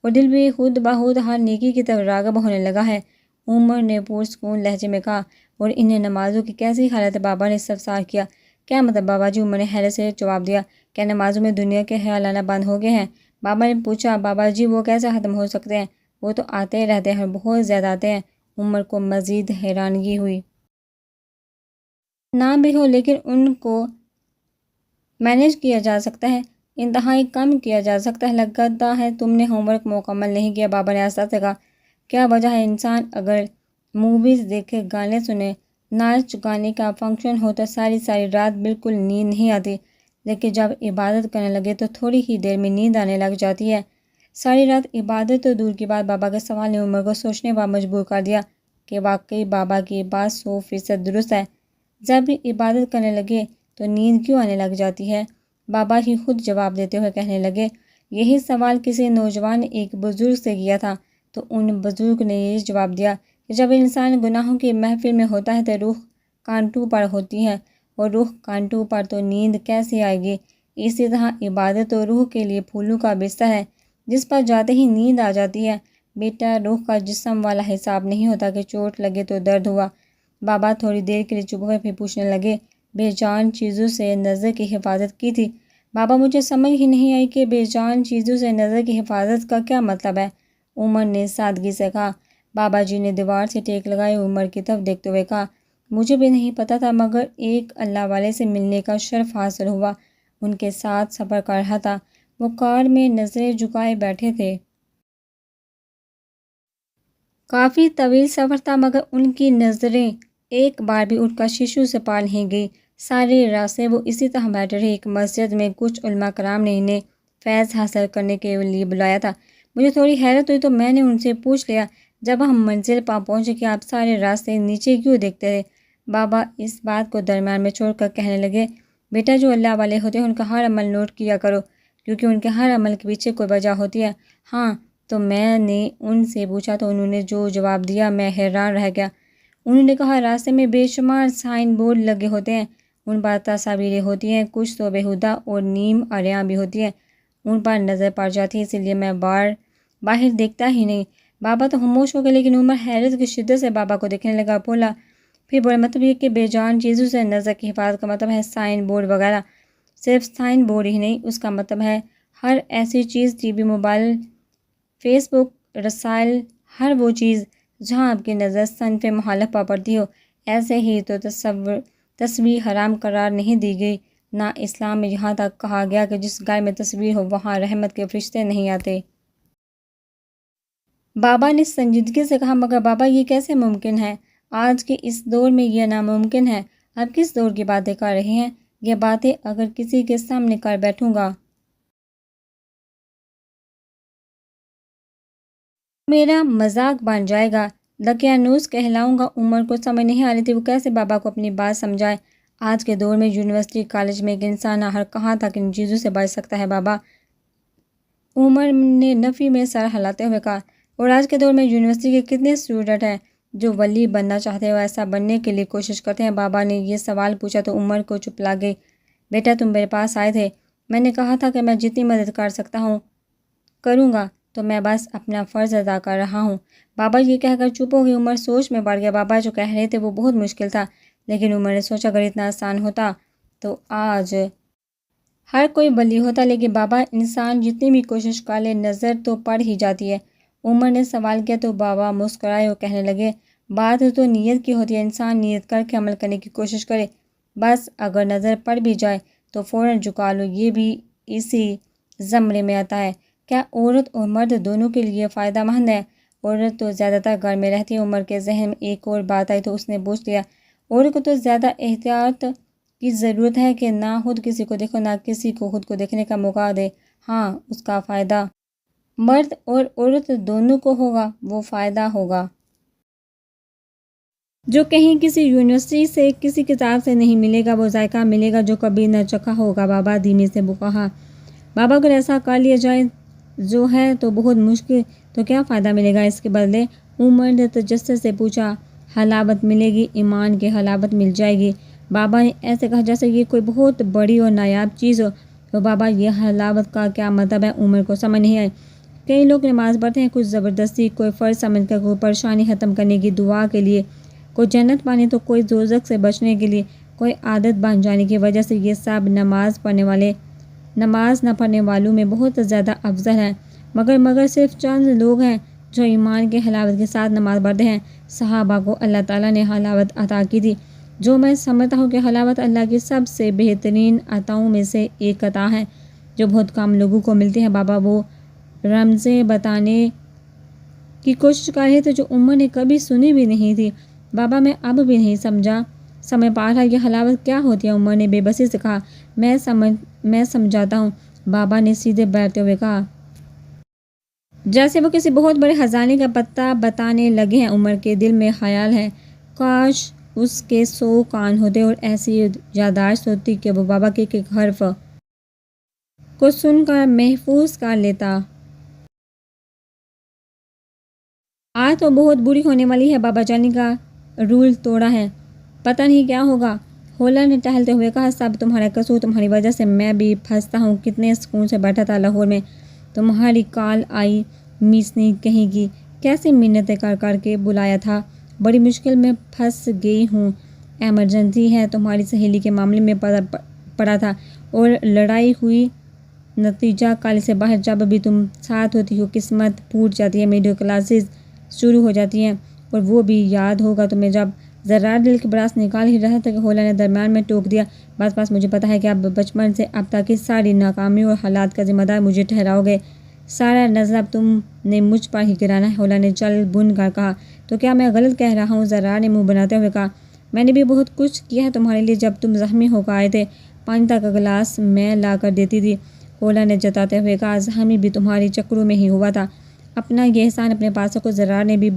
A: اور دل بھی خود بخود ہر نیکی کی طرف راغب ہونے لگا ہے، عمر نے پرسکون لہجے میں کہا۔ اور انہیں نمازوں کی کیسی حالت ہے؟ بابا نے استفسار کیا۔ کیا مطلب بابا جی؟ عمر نے حیرت سے جواب دیا۔ کیا نمازوں میں دنیا کے خیال آنا بند ہو گئے ہیں؟ بابا نے پوچھا۔ بابا جی، وہ کیسے ختم ہو سکتے ہیں؟ وہ تو آتے رہتے ہیں اور بہت زیادہ آتے ہیں۔ عمر کو مزید حیرانگی ہوئی۔ نہ بھی ہو لیکن ان کو مینیج کیا جا سکتا ہے، انتہائی کم کیا جا سکتا ہے۔ لگتا ہے تم نے ہوم ورک مکمل نہیں کیا، بابا نے آہستہ سے کہا۔ کیا وجہ ہے؟ انسان اگر موویز دیکھے، گانے سنے، ناچ گانے کا فنکشن ہو تو ساری رات بالکل نیند نہیں آتی، لیکن جب عبادت کرنے لگے تو تھوڑی ہی دیر میں نیند آنے لگ جاتی ہے۔ ساری رات عبادت تو دور کی بات، بابا کے سوال نے عمر کو سوچنے پر مجبور کر دیا کہ واقعی بابا کی بات 100% درست ہے۔ جب عبادت کرنے لگے تو نیند کیوں آنے لگ جاتی ہے؟ بابا ہی خود جواب دیتے ہوئے کہنے لگے۔ یہی سوال کسی نوجوان نے ایک بزرگ سے کیا تھا، تو ان بزرگ نے یہ جواب دیا کہ جب انسان گناہوں کی محفل میں ہوتا ہے تو روح کانٹوں پر ہوتی ہے، اور روح کانٹوں پر تو نیند کیسے آئے گی؟ اسی طرح عبادت تو روح کے لیے پھولوں کا بستر ہے، جس پر جاتے ہی نیند آ جاتی ہے۔ بیٹا، روح کا جسم والا حساب نہیں ہوتا کہ چوٹ لگے تو درد ہوا۔ بابا تھوڑی دیر کے لیے چپ ہوئے، پھر پوچھنے لگے۔ بے جان چیزوں سے نظر کی حفاظت کی تھی؟ بابا، مجھے سمجھ ہی نہیں آئی کہ بے جان چیزوں سے نظر کی حفاظت کا کیا مطلب ہے؟ عمر نے سادگی سے کہا۔ بابا جی نے دیوار سے ٹیک لگائی، عمر کی طرف دیکھتے ہوئے کہا۔ مجھے بھی نہیں پتا تھا، مگر ایک اللہ والے سے ملنے کا شرف حاصل ہوا، ان کے ساتھ سفر کر رہا تھا، وہ کار میں نظریں جھکائے بیٹھے تھے۔ کافی طویل سفر تھا، مگر ان کی نظریں ایک بار بھی اٹھ کر شیشوں سے پار نہیں گئی۔ سارے راستے وہ اسی طرح بیٹھے رہے۔ ایک مسجد میں کچھ علماء کرام نے انہیں فیض حاصل کرنے کے لیے بلایا تھا۔ مجھے تھوڑی حیرت ہوئی تو میں نے ان سے پوچھ لیا، جب ہم منزل پر پہنچے کہ آپ سارے راستے نیچے کیوں دیکھتے رہے؟ بابا اس بات کو درمیان میں چھوڑ کر کہنے لگے۔ بیٹا، جو اللہ والے ہوتے ہیں ان کا ہر عمل نوٹ کیا کرو، کیونکہ ان کے ہر عمل کے پیچھے کوئی وجہ ہوتی ہے۔ ہاں، تو میں نے ان سے پوچھا تو انہوں نے جو جواب دیا میں حیران رہ گیا۔ انہوں نے کہا، راستے میں بے شمار سائن بورڈ لگے ہوتے ہیں، ان پر تصاویریں ہوتی ہیں، کچھ تو بیہودہ اور نیم عریاں بھی ہوتی ہیں، ان پر نظر پڑ جاتی ہے، اس لیے میں باہر دیکھتا ہی نہیں۔ بابا تو خاموش ہو گئے، لیکن عمر حیرت کی شدت سے بابا کو دیکھنے لگا، بولا، پھر بڑا مطلب یہ کہ بے جان چیزوں سے نظر کی حفاظت کا مطلب ہے سائن بورڈ وغیرہ، صرف سائن بورڈ ہی نہیں، اس کا مطلب ہے ہر ایسی چیز، ٹی وی، موبائل، فیس بک، رسائل، ہر وہ چیز جہاں آپ کی نظر صنف مخالف پر پڑتی ہو۔ ایسے ہی تو تصویر حرام قرار نہیں دی گئی، نہ اسلام میں یہاں تک کہا گیا کہ جس گھر میں تصویر ہو وہاں رحمت کے فرشتے نہیں آتے۔ بابا نے سنجیدگی سے کہا، مگر بابا یہ کیسے ممکن ہے؟ آج کے اس دور میں یہ ناممکن ہے۔ آپ کس دور کی باتیں کر رہے ہیں؟ یہ باتیں اگر کسی کے سامنے کر بیٹھوں گا میرا مذاق بن جائے گا، دقیانوس کہلاؤں گا۔ عمر کو سمجھ نہیں آ رہی تھی وہ کیسے بابا کو اپنی بات سمجھائے۔ آج کے دور میں یونیورسٹی، کالج میں ایک انسان ہر کہاں تک ان چیزوں سے بچ سکتا ہے بابا؟ عمر نے نفی میں سر ہلاتے ہوئے کہا، اور آج کے دور میں یونیورسٹی کے کتنے اسٹوڈنٹ ہیں جو ولی بننا چاہتے ہیں اور ایسا بننے کے لیے کوشش کرتے ہیں؟ بابا نے یہ سوال پوچھا تو عمر کو چپ لا گئی۔ بیٹا تم میرے پاس آئے تھے، میں نے کہا تھا کہ میں جتنی مدد کر سکتا ہوں کروں گا، تو میں بس اپنا فرض ادا کر رہا ہوں۔ بابا یہ کہہ کر چپ ہو گئی۔ عمر سوچ میں پڑ گیا۔ بابا جو کہہ رہے تھے وہ بہت مشکل تھا، لیکن عمر نے سوچا اگر اتنا آسان ہوتا تو آج ہر کوئی ولی ہوتا، لیکن بابا انسان جتنی بھی کوشش کر لے نظر تو پڑ ہی جاتی ہے۔ عمر نے سوال کیا تو بابا مسکرائے اور کہنے لگے، بات تو نیت کی ہوتی ہے، انسان نیت کر کے عمل کرنے کی کوشش کرے، بس اگر نظر پڑ بھی جائے تو فوراً جھکا لو، یہ بھی اسی زمرے میں آتا ہے۔ کیا عورت اور مرد دونوں کے لیے فائدہ مند ہے؟ عورت تو زیادہ تر گھر میں رہتی ہے۔ عمر کے ذہن میں ایک اور بات آئی تو اس نے پوچھ لیا، عورت کو تو زیادہ احتیاط کی ضرورت ہے کہ نہ خود کسی کو دیکھو نہ کسی کو خود کو دیکھنے کا موقع دے۔ ہاں، اس کا فائدہ مرد اور عورت دونوں کو ہوگا، وہ فائدہ ہوگا جو کہیں کسی یونیورسٹی سے کسی کتاب سے نہیں ملے گا، وہ ذائقہ ملے گا جو کبھی نہ چکھا ہوگا۔ بابا دھیمے سے کہا، بابا اگر ایسا کر لیا جائے جو ہے تو بہت مشکل، تو کیا فائدہ ملے گا اس کے بدلے؟ عمر نے تجسس سے پوچھا، حلاوت ملے گی، ایمان کی حلاوت مل جائے گی۔ بابا نے ایسے کہا جیسے یہ کوئی بہت بڑی اور نایاب چیز ہو۔ تو بابا یہ حلاوت کا کیا مطلب ہے؟ عمر کو سمجھ نہیں آئی۔ کئی لوگ نماز پڑھتے ہیں، کچھ زبردستی، کوئی فرض سمجھ کر، کوئی پریشانی ختم کرنے کی دعا کے لیے، کوئی جنت پانے تو کوئی دوزخ سے بچنے کے لیے، کوئی عادت بن جانے کی وجہ سے۔ یہ سب نماز نہ پڑھنے والوں میں بہت زیادہ افضل ہیں، مگر صرف چند لوگ ہیں جو ایمان کی حلاوت کے ساتھ نماز پڑھتے ہیں۔ صحابہ کو اللہ تعالیٰ نے حلاوت عطا کی تھی، جو میں سمجھتا ہوں کہ حلاوت اللہ کی سب سے بہترین عطاؤں میں سے ایک عطا ہے جو بہت کم لوگوں کو ملتی ہے۔ بابا وہ رمزیں بتانے کی کوشش کر رہے تھے جو عمر نے کبھی سنی بھی نہیں تھی۔ بابا میں اب بھی نہیں سمجھ پا رہا یہ حلاوت کیا ہوتی ہے؟ عمر نے بے بسی سے کہا، میں سمجھاتا ہوں۔ بابا نے سیدھے بیٹھتے ہوئے کہا، جیسے وہ کسی بہت بڑے خزانے کا پتہ بتانے لگے ہیں۔ عمر کے دل میں خیال ہے، کاش اس کے 100 کان ہوتے اور ایسی یادداشت ہوتی کہ وہ بابا کے ایک حرف کو سن کر محفوظ کر لیتا۔ آج تو بہت بری ہونے والی ہے، بابا جانی کا رول توڑا ہے، پتہ نہیں کیا ہوگا۔ ہولا نے ٹہلتے ہوئے کہا، سب تمہارا قصور، تمہاری وجہ سے میں بھی پھنستا ہوں۔ کتنے سکون سے بیٹھا تھا لاہور میں، تمہاری کال آئی، میسنی کہیں گی، کیسے منتیں کر کر کے بلایا تھا، بڑی مشکل میں پھنس گئی ہوں، ایمرجنسی ہے، تمہاری سہیلی کے معاملے میں پڑا تھا اور لڑائی ہوئی، نتیجہ کالج سے باہر جب بھی تم ساتھ ہوتی ہو قسمت پھوٹ جاتی ہے، میڈیکل کلاسز شروع ہو جاتی ہیں، اور وہ بھی یاد ہوگا تمہیں جب ذرات دل کی براس نکال ہی رہا تھا کہ ہولا نے درمیان میں ٹوک دیا، بس مجھے پتا ہے کہ اب بچپن سے اب تک کی ساری ناکامیوں اور حالات کا ذمہ دار مجھے ٹھہراؤ گے، سارا نظر اب تم نے مجھ پر ہی گرانا ہے۔ ہولا نے چل بن کر کہا، تو کیا میں غلط کہہ رہا ہوں؟ ذرات نے منہ بناتے ہوئے کہا، میں نے بھی بہت کچھ کیا ہے تمہارے لیے، جب تم زخمی ہو کر آئے تھے پانی تک کا گلاس میں لا کر دیتی تھی۔ ہولا نے جتاتے ہوئے کہا، زخمی بھی تمہاری چکروں میں ہی ہوا تھا، اپنا یہ احسان اپنے پاس رکھو۔ ذرات نے بھی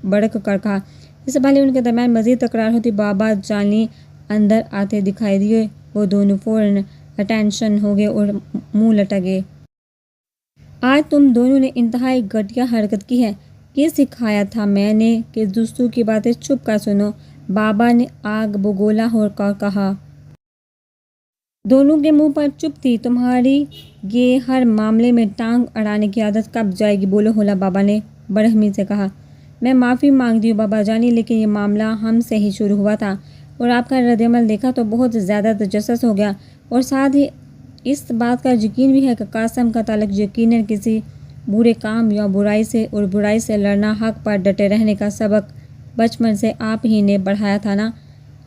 A: بڑک کر کہا۔ اس سے پہلے ان کے درمیان مزید تکرار ہوتی، بابا جانی اندر آتے دکھائی دیے، وہ دونوں فوراً اٹینشن ہو گئے اور منہ لٹکے۔ آج تم دونوں نے انتہائی گھٹیا حرکت کی ہے، یہ سکھایا تھا میں نے کہ دوسروں کی باتیں چھپ کر سنو، بابا نے آگ بگولا ہو کر کہا۔ دونوں کے منہ پر چپ تھی، تمہاری یہ ہر معاملے میں ٹانگ اڑانے کی عادت کب جائے گی؟ بولو ہولا، بابا نے برہمی سے کہا۔ میں معافی مانگتی ہوں بابا جانی، لیکن یہ معاملہ ہم سے ہی شروع ہوا تھا اور آپ کا رد عمل دیکھا تو بہت زیادہ تجسس ہو گیا، اور ساتھ ہی اس بات کا یقین بھی ہے کہ قاسم کا تعلق یقیناً کسی برے کام یا برائی سے، اور برائی سے لڑنا، حق پر ڈٹے رہنے کا سبق بچپن سے آپ ہی نے پڑھایا تھا نا؟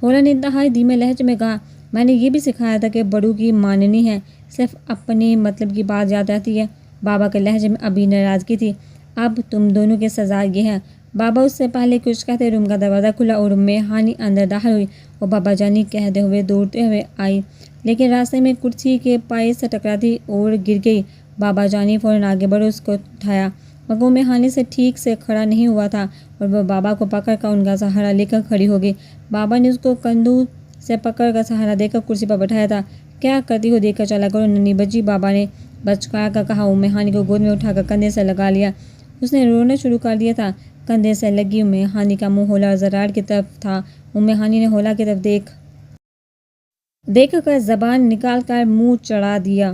A: ہولا نے انتہائی دھیمے لہجے میں کہا، میں نے یہ بھی سکھایا تھا کہ بڑوں کی ماننی ہے، صرف اپنے مطلب کی بات یاد رہتی ہے۔ بابا کے لہجے میں ابھی ناراضگی تھی۔ اب تم دونوں کی سزا یہ ہے۔ بابا اس سے پہلے کچھ کہتے روم کا دروازہ کھلا اور ہانی اندر داخل ہوئی، اور بابا جانی کہتے ہوئے دوڑتے ہوئے آئی، لیکن راستے میں کرسی کے پائے سے ٹکراتی اور گر گئی۔ بابا جانی فوراً آگے بڑھے، اس کو اٹھایا، مگر ہانی سے ٹھیک سے کھڑا نہیں ہوا تھا اور وہ بابا کو پکڑ کر ان کا سہارا لے کر کھڑی ہو گئی۔ بابا نے اس کو کندھوں سے پکڑ کر سہارا دے کر کرسی پر بٹھایا تھا۔ کیا کرتی ہو، دیکھ کر چلا کرو ننھی بچی، بابا نے بچکا کر کہا۔ ہانی کو گود میں اٹھا کر کندھے سے لگا لیا۔ اس نے رونا شروع کر دیا تھا۔ کندھے سے لگی ہانی کا منہ ہولا اور زرار کی طرف تھا۔ ہانی نے ہولا کی طرف دیکھ کر زبان نکال کر منہ چڑھا دیا۔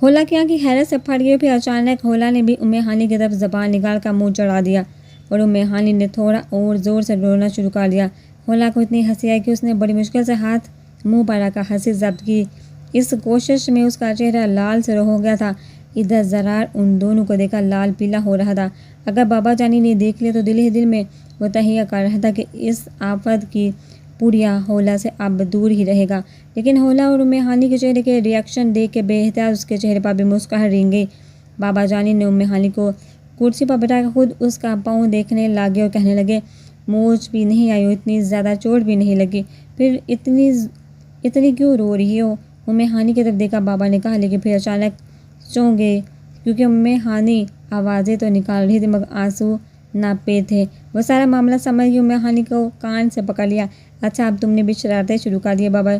A: ہولا کی آنکھیں حیرت سے پھٹ گئی، پھر اچانک ہولا نے بھی ہانی کی طرف زبان نکال کر منہ چڑھا دیا، اور ہانی نے تھوڑا اور زور سے رونا شروع کر دیا۔ ہولا کو اتنی ہنسی آئی کہ اس نے بڑی مشکل سے ہاتھ منہ پر رکھ کر ہنسی ضبط کی۔ اس کوشش میں اس کا چہرہ لال سے ہو گیا تھا۔ ادھر زرار ان دونوں کو دیکھ کر لال پیلا ہو رہا تھا۔ اگر بابا جانی نے دیکھ لیا تو دل ہی دل میں وہ تہیہ کر رہا تھا کہ اس آفت کی پوریا ہولا سے اب دور ہی رہے گا، لیکن ہولا اور ہانی کے چہرے کے ری ایکشن دیکھ کے بے احتیاط اس کے چہرے پر بھی مسکراہٹ رنگ گئی۔ بابا جانی نے ہانی کو کرسی پر بٹھا کر خود اس کا پاؤں دیکھنے لگے اور کہنے لگے، موچ بھی نہیں آئی اور اتنی زیادہ چوٹ بھی نہیں لگی، پھر اتنی کیوں رو رہی ہو؟ ہانی کی طرف دیکھا بابا نے کہا، لیکن پھر اچانک چونک گئے، کیونکہ ہانی آوازیں تو نکال رہی تھی مگر آنسو ناپے تھے۔ وہ سارا معاملہ سمجھ گئی۔ ہانی کو کان سے پکڑ لیا۔ اچھا، اب تم نے بھی شرارتیں شروع کر دی؟ بابا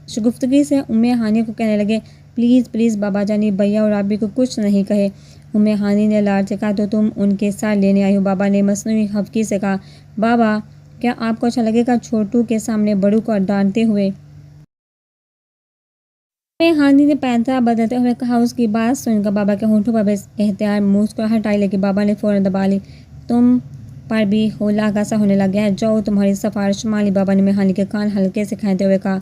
A: شگفتگی سے ہانی کو کہنے لگے، پلیز پلیز بابا جانی، بھیا اور آبی کو کچھ نہیں کہے۔ ہانی نے لاڈ سے کہا، تو تم ان کے ساتھ لینے آئی ہو؟ بابا نے مصنوعی خفگی سے کہا، بابا کیا آپ کو اچھا لگے گا چھوٹو کے سامنے بڑوں کو ڈانٹتے ہوئے؟ ہانی نے پینترا بدلتے ہوئے کہا۔ اس کی بات سن کر بابا کے ہونٹوں پر بے اختیار مسکراہٹ آئی، لیکن بابا نے فوراً دبا لی۔ تم پر بھی ہولا کا اثر ہونے لگ گیا ہے، جاؤ تمہاری سفارش مان لی۔ بابا نے ہانی کے کان ہلکے سے کھینچتے ہوئے کہا،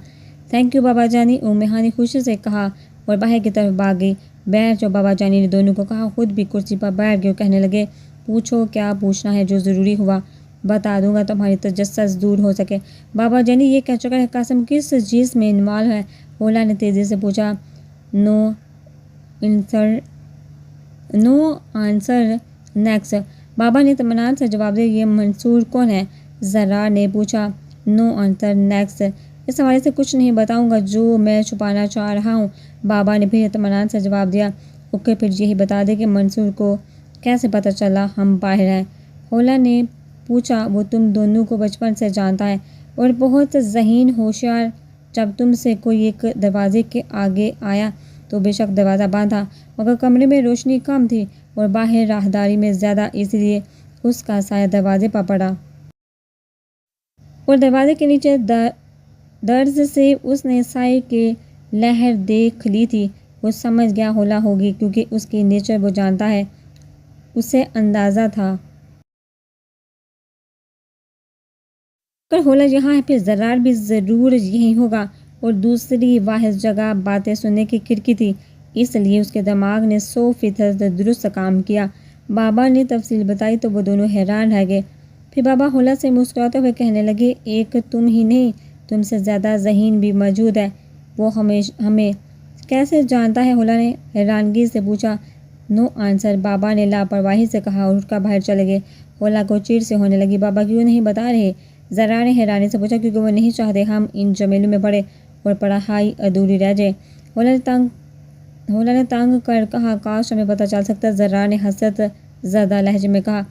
A: تھینک یو بابا جانی۔ ہانی خوشی سے کہا اور باہر کی طرف بھاگ گئی۔ بیٹھ جاؤ بابا جانی نے دونوں کو کہا، خود بھی کرسی پر بیٹھ گئے اور کہنے لگے، پوچھو کیا پوچھنا ہے، جو ضروری ہوا بتا دوں گا تمہاری تجسس دور ہو سکے۔ بابا جانی یہ کہہ چکا ہے قاسم کس چیز میں انوالو ہے؟ ہولا نے تیزی سے پوچھا۔ نو آنسر نیکسٹ۔ بابا نے اطمینان سے جواب دیا، یہ منصور کون ہے؟ زرار نے پوچھا۔ نو آنسر نیکسٹ۔ اس حوالے سے کچھ نہیں بتاؤں گا جو میں چھپانا چاہ رہا ہوں، بابا نے پھر اطمینان سے جواب دیا۔ اوکے، پھر یہی بتا دے کہ منصور کو کیسے پتہ چلا ہم باہر ہیں؟ ہولا نے پوچھا۔ وہ تم دونوں کو بچپن سے جانتا ہے اور بہت ذہین ہوشیار۔ جب تم سے کوئی ایک دروازے کے آگے آیا تو بے شک دروازہ بند تھا، مگر کمرے میں روشنی کم تھی اور باہر راہداری میں زیادہ، اس لیے اس کا سایہ دروازے پر پڑا اور دروازے کے نیچے درز سے اس نے سائے کی لہر دیکھ لی تھی۔ وہ سمجھ گیا ہولا ہوگی، کیونکہ اس کی نیچر وہ جانتا ہے، اسے اندازہ تھا۔ اگر ہولا یہاں ہے پھر زرار بھی ضرور یہی ہوگا، اور دوسری واحد جگہ باتیں سننے کی کھڑکی تھی، اس لیے اس کے دماغ نے 100% درست کام کیا۔ بابا نے تفصیل بتائی تو وہ دونوں حیران رہ گئے۔ پھر بابا ہولا سے مسکراتے ہوئے کہنے لگے، ایک تم ہی نہیں، تم سے زیادہ ذہین بھی موجود ہے۔ وہ ہمیں کیسے جانتا ہے؟ ہولا نے حیرانگی سے پوچھا۔ نو آنسر، بابا نے لاپرواہی سے کہا اور اٹھ کر باہر چلے گئے۔ ہولا کو چڑ سے ہونے لگی، بابا کیوں نہیں بتا رہے؟ زرار نے حیرانی سے پوچھا، کیونکہ وہ نہیں چاہتے ہم ان جمیلوں میں پڑے اور پڑھائی ادھوری رہ جائے۔ ہولا نے تنگ کر کہا، کاش ہمیں پتہ چل سکتا۔ زرار نے حسرت زدہ لہجے میں کہا،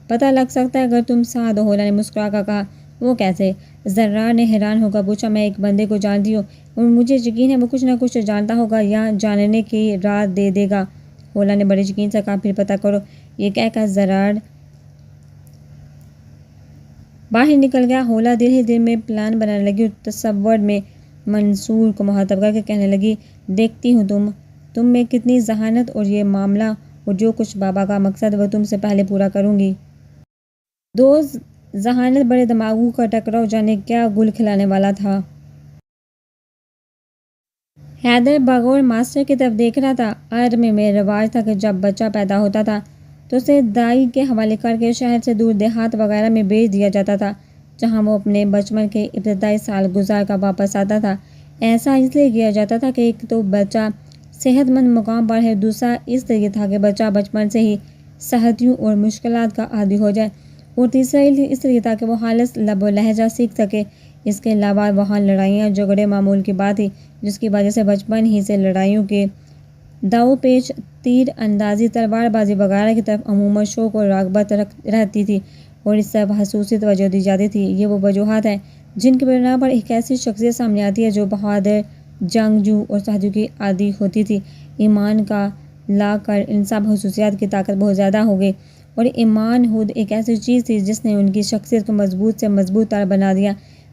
A: پتہ لگ سکتا ہے اگر تم ساتھ ہو۔ ہولا نے مسکرا کر کہا، وہ کیسے؟ زرار نے حیران ہو کر پوچھا، میں ایک بندے کو جانتی ہوں اور مجھے یقین ہے وہ کچھ نہ کچھ جانتا ہوگا یا جاننے کی راہ دے دے گا۔ ہولا نے بڑے یقین سے کہا، پھر پتہ کرو۔ یہ کہہ کر زرار باہر نکل گیا۔ ہولا دل ہی دل میں پلان بنانے لگی اور تصور میں منصور کو مخاطب کر کے کہنے لگی، دیکھتی ہوں تم میں کتنی ذہانت اور یہ معاملہ اور جو کچھ بابا کا مقصد وہ تم سے پہلے پورا کروں گی۔ دو ذہانت بڑے دماغوں کا ٹکراؤ جانے کیا گل کھلانے والا تھا۔ حیدر بغور ماسٹر کی طرف دیکھ رہا تھا۔ عرب میں رواج تھا کہ جب بچہ پیدا ہوتا تھا تو اسے دائی کے حوالے کر کے شہر سے دور دیہات وغیرہ میں بھیج دیا جاتا تھا، جہاں وہ اپنے بچپن کے ابتدائی سال گزار کر واپس آتا تھا۔ ایسا اس لیے کیا جاتا تھا کہ ایک تو بچہ صحت مند مقام پر ہے، دوسرا اس لیے تھا کہ بچہ بچپن سے ہی سختیوں اور مشکلات کا عادی ہو جائے، اور تیسرا اس لیے تھا کہ وہ خالص لب و لہجہ سیکھ سکے۔ اس کے علاوہ وہاں لڑائیاں جھگڑے معمول کی بات تھی، جس کی وجہ سے بچپن ہی سے لڑائیوں کے داؤ پیچ، تیر اندازی، تلوار بازی وغیرہ کی طرف عموماً شوق اور رغبت رہتی تھی، اور اس سب خصوصی توجہ دی جاتی تھی۔ یہ وہ وجوہات ہیں جن کی بنا پر ایک ایسی شخصیت سامنے آتی ہے جو بہادر، جنگجو اور سختیوں کی عادی ہوتی تھی۔ ایمان کا لا کر ان سب خصوصیات کی طاقت بہت زیادہ ہو گئی، اور ایمان خود ایک ایسی چیز تھی جس نے ان کی شخصیت کو مضبوط سے مضبوط تر بنا دیا،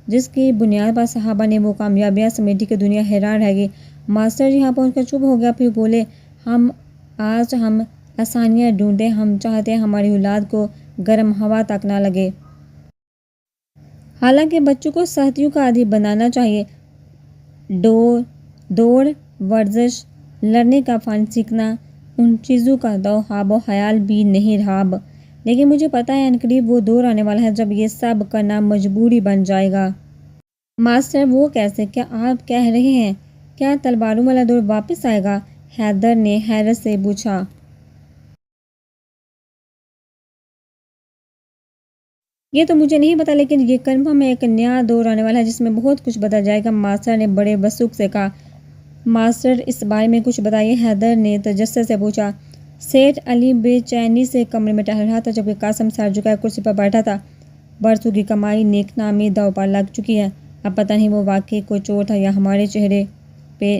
A: جس کی بنیاد پر صحابہ نے وہ کامیابیاں سمیٹی کہ دنیا حیران رہ گئی۔ ماسٹر یہاں پہنچ کر چپ ہو گیا، پھر بولے، ہم آسانیاں ڈھونڈیں، ہم چاہتے ہیں ہماری اولاد کو گرم ہوا تک نہ لگے۔ حالانکہ بچوں کو سختیوں کا عادی بنانا چاہیے۔ دوڑ، ورزش، لڑنے کا فن سیکھنا، ان چیزوں کا تو خواب و خیال بھی نہیں رہا اب، لیکن مجھے پتہ ہے عنقریب وہ دور آنے والا ہے جب یہ سب کرنا مجبوری بن جائے گا۔ ماسٹر وہ کیسے؟ کیا آپ کہہ رہے ہیں کیا تلواروں والا دور واپس آئے گا؟ حیدر نے حیرت سے پوچھا۔ یہ تو مجھے نہیں پتا، لیکن یہ کنفرم ہے ایک نیا دور آنے والا ہے جس میں بہت کچھ بدل جائے گا، ماسٹر نے بڑے وثوق سے کہا۔ ماسٹر اس بارے میں کچھ بتائیے، حیدر نے تجسس سے پوچھا۔ سیٹھ علی بے چینی سے کمرے میں ٹہل رہا تھا، جبکہ قاسم سر جھکائے کرسی پر بیٹھا تھا۔ برسوں کی کمائی نیک نامی داؤ پر لگ چکی ہے، اب پتہ نہیں وہ واقعی کوئی چور تھا یا ہمارے چہرے پہ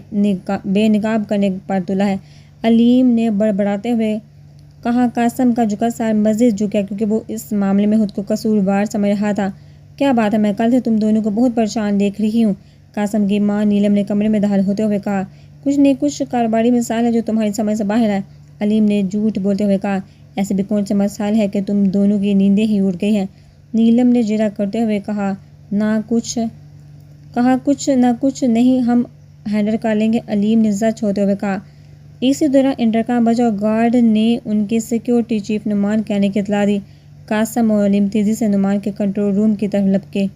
A: بے نقاب کرنے پر تلا ہے۔ علیم نے بڑبڑاتے ہوئے کہا۔ قاسم کا جھکا سر مزید جھک گیا کیونکہ وہ اس معاملے میں خود کو قصوروار سمجھ رہا تھا۔ کیا بات ہے، میں کل سے تم دونوں کو بہت پریشان دیکھ رہی ہوں، قاسم کی ماں نیلم نے کمرے میں داخل ہوتے ہوئے کہا۔ کچھ نہیں، کچھ کاروباری مسائل ہے جو تمہاری سمجھ سے باہر ہے، علیم نے جھوٹ بولتے ہوئے کہا۔ ایسے بھی کون سے مسائل ہے کہ تم دونوں کی نیندیں ہی اڑ گئی ہیں، نیلم نے جرا کرتے ہوئے کہا۔ نہ کچھ نہیں، ہم ہینڈل کر لیں گے، علیم نے زچ ہوتے ہوئے کہا۔ اسی دوران انٹرکام بجا اور گارڈ نے ان کے سیکیورٹی چیف نعمان کے آنے کی اطلاع دی۔ قاسم اور علیم تیزی سے نعمان کے کنٹرول روم کی طرف لپکے۔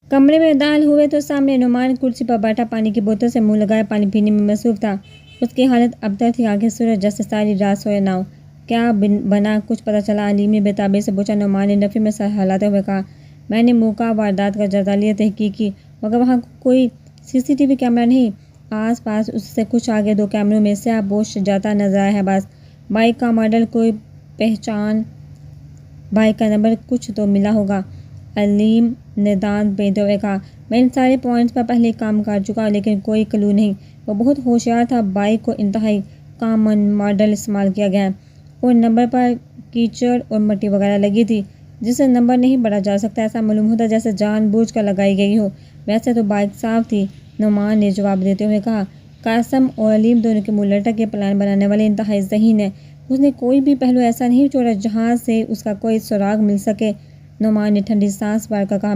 A: کمرے میں داخل ہوئے تو سامنے نعمان کرسی پر بیٹھا پانی کی بوتل سے منہ لگائے پانی پینے میں مصروف تھا۔ اس کی حالت ابتر تھی، آنکھیں سرخ جیسے ساری رات سویا نہ ہو۔ کیا بنا، کچھ پتہ چلا؟ علیم نے بے تابی سے پوچھا۔ نعمان نے نفی میں سر ہلاتے ہوئے کہا، میں نے موقع واردات کا جائزہ لیا، تحقیق کی، مگر وہاں کوئی سی ٹی وی کیمرہ نہیں، آس پاس اس سے کچھ آگے 2 کیمروں میں سیاہ پوش جاتا نظر آیا ہے بس، بائک کا ماڈل، کوئی پہچان، بائک کا نمبر کچھ تو ملا ہوگا، علیم نے دانت بینتے ہوئے کہا۔ میں ان سارے پوائنٹس پر پہلے کام کر چکا، لیکن کوئی کلو نہیں۔ وہ بہت ہوشیار تھا، بائک کو انتہائی کامن ماڈل استعمال کیا گیا ہے، اور نمبر پر کیچڑ اور مٹی وغیرہ لگی تھی جس سے نمبر نہیں پڑھا جا سکتا، ایسا معلوم ہوتا جیسے جان بوجھ کر لگائی گئی ہو۔ ویسے تو بائک صاف تھی، نعمان نے جواب دیتے ہوئے کہا۔ قاسم اور علیم دونوں کے منہ لٹک کے پلان بنانے والے انتہائی ذہین ہیں، اس نے کوئی بھی پہلو ایسا نہیں چھوڑا جہاں سے اس کا کوئی سراغ مل سکے، نعمان نے ٹھنڈی سانس بھر کر کہا۔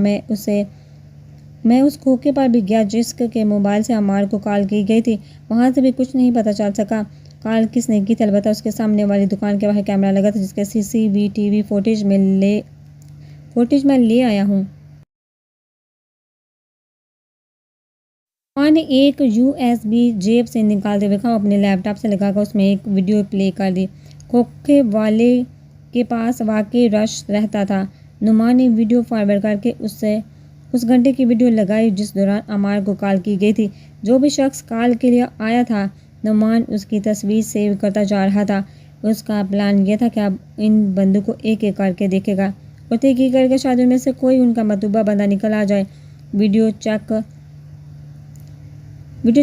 A: میں اس کھوکے پر بھی گیا جس کے موبائل سے عمار کو کال کی گئی تھی، وہاں سے بھی کچھ نہیں پتہ چل سکا کال کس نے کی تھی، البتہ اس کے سامنے والی دکان کے باہر کیمرہ لگا تھا جس کے سی سی ٹی وی فوٹیج میں لے آیا ہوں۔ نعمان نے ایک USB جیب سے نکالتے ہوئے کہا، اپنے لیپ ٹاپ سے لگا کر اس میں ایک ویڈیو پلے کر دی۔ کھوکے والے کے پاس واقعی رش رہتا تھا۔ نعمان نے ویڈیو فارورڈ کر کے اس گھنٹے کی ویڈیو لگائی جس دوران عمار کو کال کی گئی تھی۔ جو بھی شخص کال کے لیے آیا تھا، نعمان اس کی تصویر سیو کرتا جا رہا تھا۔ اس کا پلان یہ تھا کہ اب ان بندوں کو ایک ایک کر کے دیکھے گا اور تحقیق کر کے شاید ان میں سے کوئی ان کا مطلوبہ بندہ نکل آ جائے۔ ویڈیو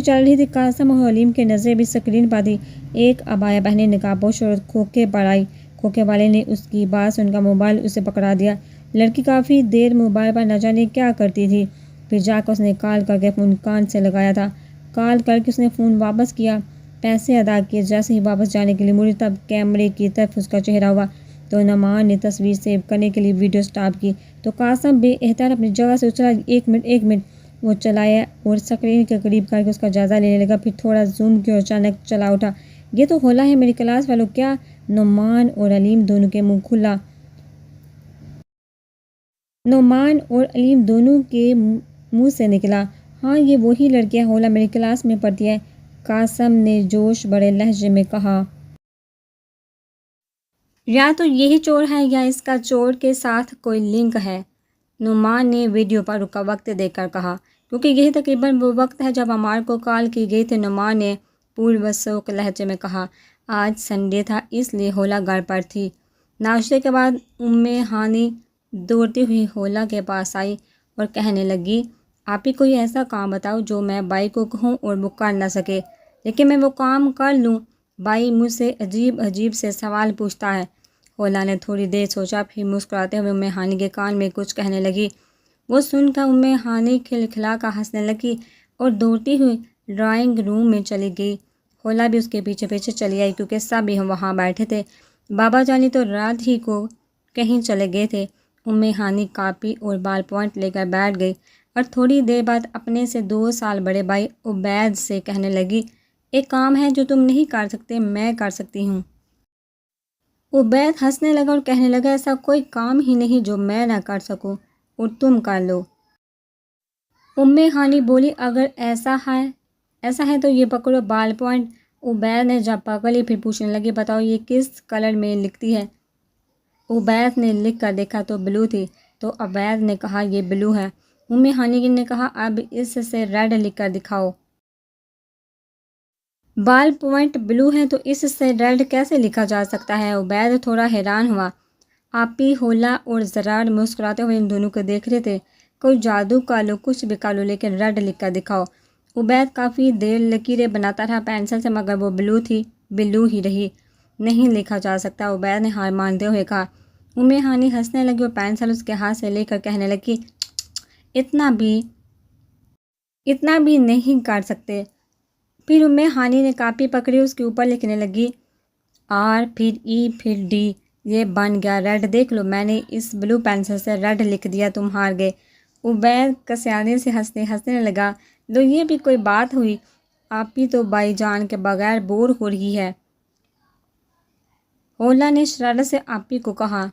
A: چل رہی تھی، قاسم اور علیم کی نظریں بھی اسکرین پر تھی۔ ایک عبایا پہنے نقاب پوش عورت کھوکے پر آئی، کھوکے والے نے اس کی بات سن کر موبائل اسے پکڑا دیا۔ لڑکی کافی دیر موبائل پر نہ جانے کیا کرتی تھی، پھر جا کر اس نے کال کر کے فون کان سے لگایا تھا۔ کال کر کے اس نے فون واپس کیا۔ پیسے ادا کیے، جیسے ہی واپس جانے کے لیے مڑی تب کیمرے کی طرف اس کا چہرہ ہوا تو نعمان نے تصویر سیو کرنے کے لیے ویڈیو سٹاپ کی تو قاسم بے احتیاط اپنی جگہ سے اچھلا۔ ایک منٹ وہ چلایا اور اسکرین کے قریب کر کے اس کا جائزہ لینے لگا، پھر تھوڑا زوم کیا اور اچانک چلا اٹھا، یہ تو ہولا ہے میری کلاس والوں! کیا؟ نعمان اور علیم دونوں کے منہ کھلا۔ نعمان اور علیم دونوں کے منہ سے نکلا، ہاں یہ وہی لڑکی ہے، ہولا میری کلاس میں پڑھتی ہے، قاسم نے جوش بڑے لہجے میں کہا۔ یا تو یہی چور ہے یا اس کا چور کے ساتھ کوئی لنک ہے، نعمان نے ویڈیو پر رکا وقت دیکھ کر کہا، کیونکہ یہی تقریباً وہ وقت ہے جب عمار کو کال کی گئی تھی۔ نعمان نے پروسوک لہجے میں کہا، آج سنڈے تھا اس لیے ہولا گھر پر تھی۔ ناشتے کے بعد ہانی دوڑتی ہوئی ہولا کے پاس آئی اور کہنے لگی، آپ ہی کوئی ایسا کام بتاؤ جو میں بائی کو کہوں اور وہ کر نہ سکے، لیکن میں وہ کام کر لوں۔ بائی مجھ سے عجیب سے سوال پوچھتا ہے۔ ہولا نے تھوڑی دیر سوچا، پھر مسکراتے ہوئے ہانی کے کان میں کچھ کہنے لگی۔ وہ سن کر ہانی کھلکھلا کر ہنسنے لگی اور دوڑتی ہوئی ڈرائنگ روم میں چلی گئی۔ ہولا بھی اس کے پیچھے پیچھے چلی آئی کیونکہ سب وہاں بیٹھے تھے۔ بابا جانی تو رات ہی کو کہیں چلے گئے تھے۔ ہانی کاپی اور بال پوائنٹ لے کر بیٹھ گئی اور تھوڑی دیر بعد اپنے سے 2 سال بڑے بھائی عبید سے کہنے لگی، ایک کام ہے جو تم نہیں کر سکتے، میں کر سکتی ہوں۔ عبید ہنسنے لگا اور کہنے لگا، ایسا کوئی کام ہی نہیں جو میں نہ کر سکوں اور تم کر لو۔ ہانی بولی، اگر ایسا ہے تو یہ پکڑو بال پوائنٹ۔ عبید نے جب پکڑ لی پھر پوچھنے لگی، بتاؤ یہ کس کلر میں لکھتی ہے؟ عبید نے لکھ کر دیکھا تو بلو تھی، تو عبید نے کہا، یہ بلو ہے۔ ہانی نے کہا، اب اس سے ریڈ لکھ کر دکھاؤ۔ بال پوائنٹ بلو ہے تو اس سے ریڈ کیسے لکھا جا سکتا ہے؟ عبید تھوڑا حیران ہوا۔ آپی، ہولا اور زرار مسکراتے ہوئے ان دونوں کو دیکھ رہے تھے۔ کوئی جادو کا لو، کچھ بھی کا لو، لیکن ریڈ لکھ کر دکھاؤ۔ عبید کافی دیر لکیریں بناتا رہا پینسل سے، مگر وہ بلو تھی، بلو ہی رہی، نہیں لکھا جا سکتا۔ عبید نے ہار مانتے ہوئے کہا۔ ہانی ہنسنے لگی اور پینسل اس کے ہاتھ سے لے کر کہنے لگی، اتنا بھی نہیں کر سکتے۔ پھر ہانی نے کاپی پکڑی، اس کے اوپر لکھنے لگی، آر پھر ای پھر ڈی، یہ بن گیا ریڈ، دیکھ لو میں نے اس بلو پینسل سے ریڈ لکھ دیا، تم ہار گئے۔ عبید کسیانے سے ہنسنے لگا، لو یہ بھی کوئی بات ہوئی، آپی تو بائی جان کے بغیر بور ہو رہی ہے۔ ہولا نے شرارت سے آپی کو کہا،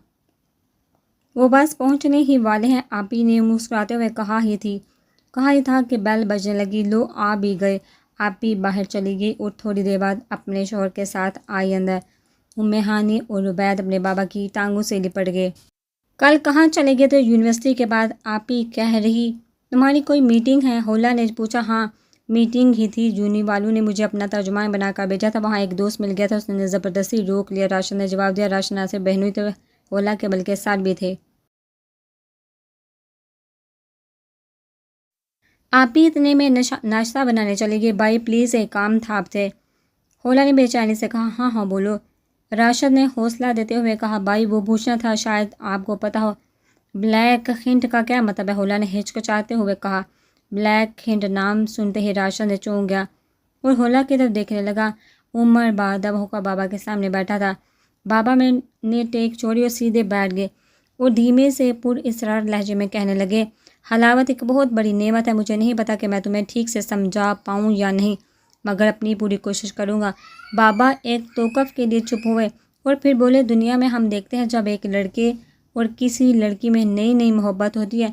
A: وہ بس پہنچنے ہی والے ہیں۔ آپی نے مسکراتے ہوئے کہا ہی تھا کہ بیل بجنے لگی، لو آ بھی گئے۔ آپی باہر چلی گئی اور تھوڑی دیر بعد اپنے شوہر کے ساتھ آئی اندر۔ ہانی اور عبید اپنے بابا کی ٹانگوں سے لپٹ گئے۔ کل کہاں چلے گئے تھے؟ یونیورسٹی کے بعد آپی کہہ رہی، تمہاری کوئی میٹنگ ہے؟ ہولا نے پوچھا۔ ہاں میٹنگ ہی تھی، یونی والوں نے مجھے اپنا ترجمان بنا کر بھیجا تھا، وہاں ایک دوست مل گیا تھا، اس نے زبردستی روک لیا۔ راشد نے جواب دیا، راشد نہ صرف بہنوئی تھے ہولا کے بلکہ سر بھی تھے۔ آپی اتنے میں ناشتہ بنانے چلی گئی۔ بھائی پلیز ایک کام تھا آپ سے، ہولا نے بے چینی سے کہا۔ ہاں بولو، راشد نے حوصلہ دیتے ہوئے کہا۔ بھائی وہ پوچھنا تھا، شاید آپ کو پتہ ہو، بلیک ہنٹ کا کیا مطلب ہے؟ ہولا نے ہچکچاتے ہوئے کہا۔ بلیک ہنٹ نام سنتے ہی راشد نے چونک گیا اور ہولا کی طرف دیکھنے لگا۔ عمر بادب ہو کر بابا کے سامنے بیٹھا تھا۔ بابا میں نے ٹیک چھوڑی اور سیدھے بیٹھ گئے اور دھیمے سے پر اسرار لہجے میں کہنے لگے، حلاوت ایک بہت بڑی نعمت ہے، مجھے نہیں پتا کہ میں تمہیں ٹھیک سے سمجھا پاؤں یا نہیں، مگر اپنی پوری کوشش کروں گا۔ بابا ایک توقف کے لیے چپ ہوئے اور پھر بولے، دنیا میں ہم دیکھتے ہیں جب ایک لڑکے اور کسی لڑکی میں نئی محبت ہوتی ہے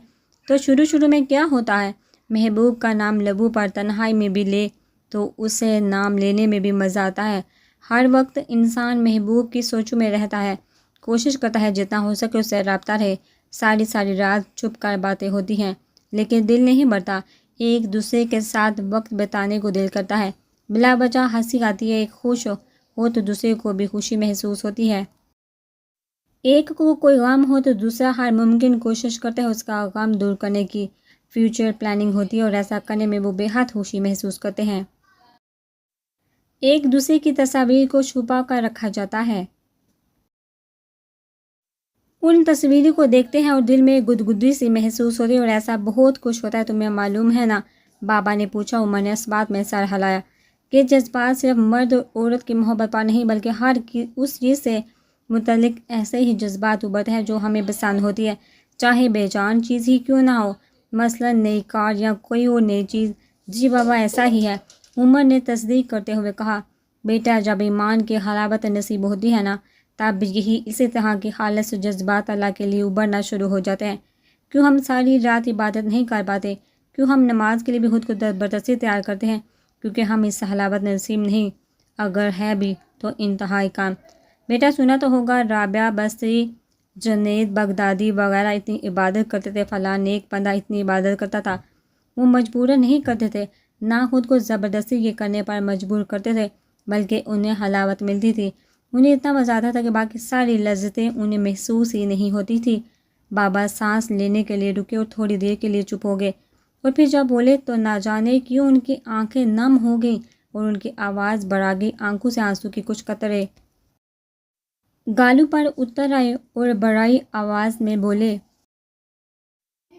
A: تو شروع میں کیا ہوتا ہے، محبوب کا نام لبوں پر تنہائی میں بھی لے تو اسے نام لینے میں بھی مزہ آتا ہے۔ ہر وقت انسان محبوب کی سوچوں میں رہتا ہے، کوشش کرتا ہے جتنا ہو سکے اس سے رابطہ رہے، ساری رات چھپ کر باتیں ہوتی ہیں لیکن دل نہیں بھرتا، ایک دوسرے کے ساتھ وقت بتانے کو دل کرتا ہے، بلا وجہ ہنسی آتی ہے، ایک خوش ہو تو دوسرے کو بھی خوشی محسوس ہوتی ہے، ایک کو کوئی غم ہو تو دوسرا ہر ممکن کوشش کرتا ہے اس کا غم دور کرنے کی، فیوچر پلاننگ ہوتی ہے اور ایسا کرنے میں وہ بے حد خوشی محسوس کرتے ہیں، ایک دوسرے کی تصاویر کو چھپا کر رکھا جاتا ہے، ان تصویروں کو دیکھتے ہیں اور دل میں گدگدی سی محسوس ہوتی ہے اور ایسا بہت کچھ ہوتا ہے، تمہیں معلوم ہے نا؟ بابا نے پوچھا۔ عمر نے اس بات میں سر ہلایا کہ جذبات صرف مرد اور عورت کی محبت پر نہیں بلکہ ہر اس چیز سے متعلق ایسے ہی جذبات ابھرتے ہیں جو ہمیں پسند ہوتی ہے، چاہے بے جان چیز ہی کیوں نہ ہو، مثلا نئی کار یا کوئی اور نئی چیز۔ جی بابا ایسا ہی ہے، عمر نے تصدیق کرتے ہوئے کہا۔ بیٹا جب ایمان کی حلاوت نصیب ہوتی ہے نا، تب یہی اسی طرح کی خالص جذبات اللہ کے لیے ابھرنا شروع ہو جاتے ہیں۔ کیوں ہم ساری رات عبادت نہیں کر پاتے؟ کیوں ہم نماز کے لیے بھی خود کو زبردستی تیار کرتے ہیں؟ کیونکہ ہم اس حلاوت نصیب نہیں، اگر ہے بھی تو انتہائی کام۔ بیٹا سنا تو ہوگا رابعہ بصری، جنید بغدادی وغیرہ اتنی عبادت کرتے تھے، فلاں نیک بندہ اتنی عبادت کرتا تھا۔ وہ مجبوراً نہیں کرتے تھے، نہ خود کو زبردستی یہ کرنے پر مجبور کرتے تھے، بلکہ انہیں حلاوت ملتی تھی، انہیں اتنا مزہ آتا تھا کہ باقی ساری لذتیں انہیں محسوس ہی نہیں ہوتی تھی۔ بابا سانس لینے کے لیے رکے اور تھوڑی دیر کے لیے چپ ہو گئے، اور پھر جب بولے تو نہ جانے کیوں ان کی آنکھیں نم ہو گئیں اور ان کی آواز بڑھا گئی، آنکھوں سے آنسو کی کچھ قطرے گالوں پر اتر آئے اور بڑائی آواز میں بولے،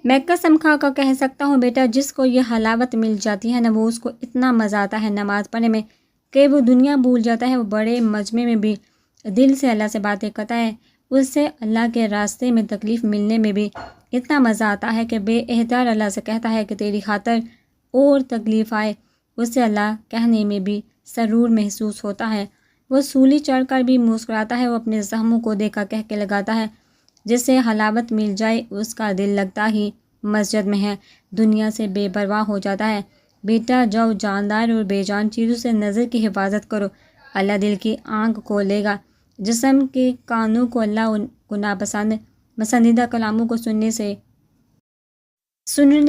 A: میں قسم کھا کر کہہ سکتا ہوں بیٹا، جس کو یہ حلاوت مل جاتی ہے نا، وہ اس کو اتنا مزہ آتا ہے نماز پڑھنے میں کہ وہ دنیا بھول جاتا ہے، وہ بڑے مجمع میں بھی دل سے اللہ سے باتیں کرتا ہے، اس سے اللہ کے راستے میں تکلیف ملنے میں بھی اتنا مزہ آتا ہے کہ بے اختیار اللہ سے کہتا ہے کہ تیری خاطر اور تکلیف آئے، اس سے اللہ کہنے میں بھی سرور محسوس ہوتا ہے، وہ سولی چڑھ کر بھی مسکراتا ہے، وہ اپنے زخموں کو دیکھا کہہ کے لگاتا ہے، جس سے حلاوت مل جائے اس کا دل لگتا ہی مسجد میں ہے، دنیا سے بے پرواہ ہو جاتا ہے۔ بیٹا جاؤ جاندار اور بے جان چیزوں سے نظر کی حفاظت کرو، اللہ دل کی آنکھ کھولے گا، جسم کے کانوں کو اللہ کو پسندیدہ کلاموں کو سننے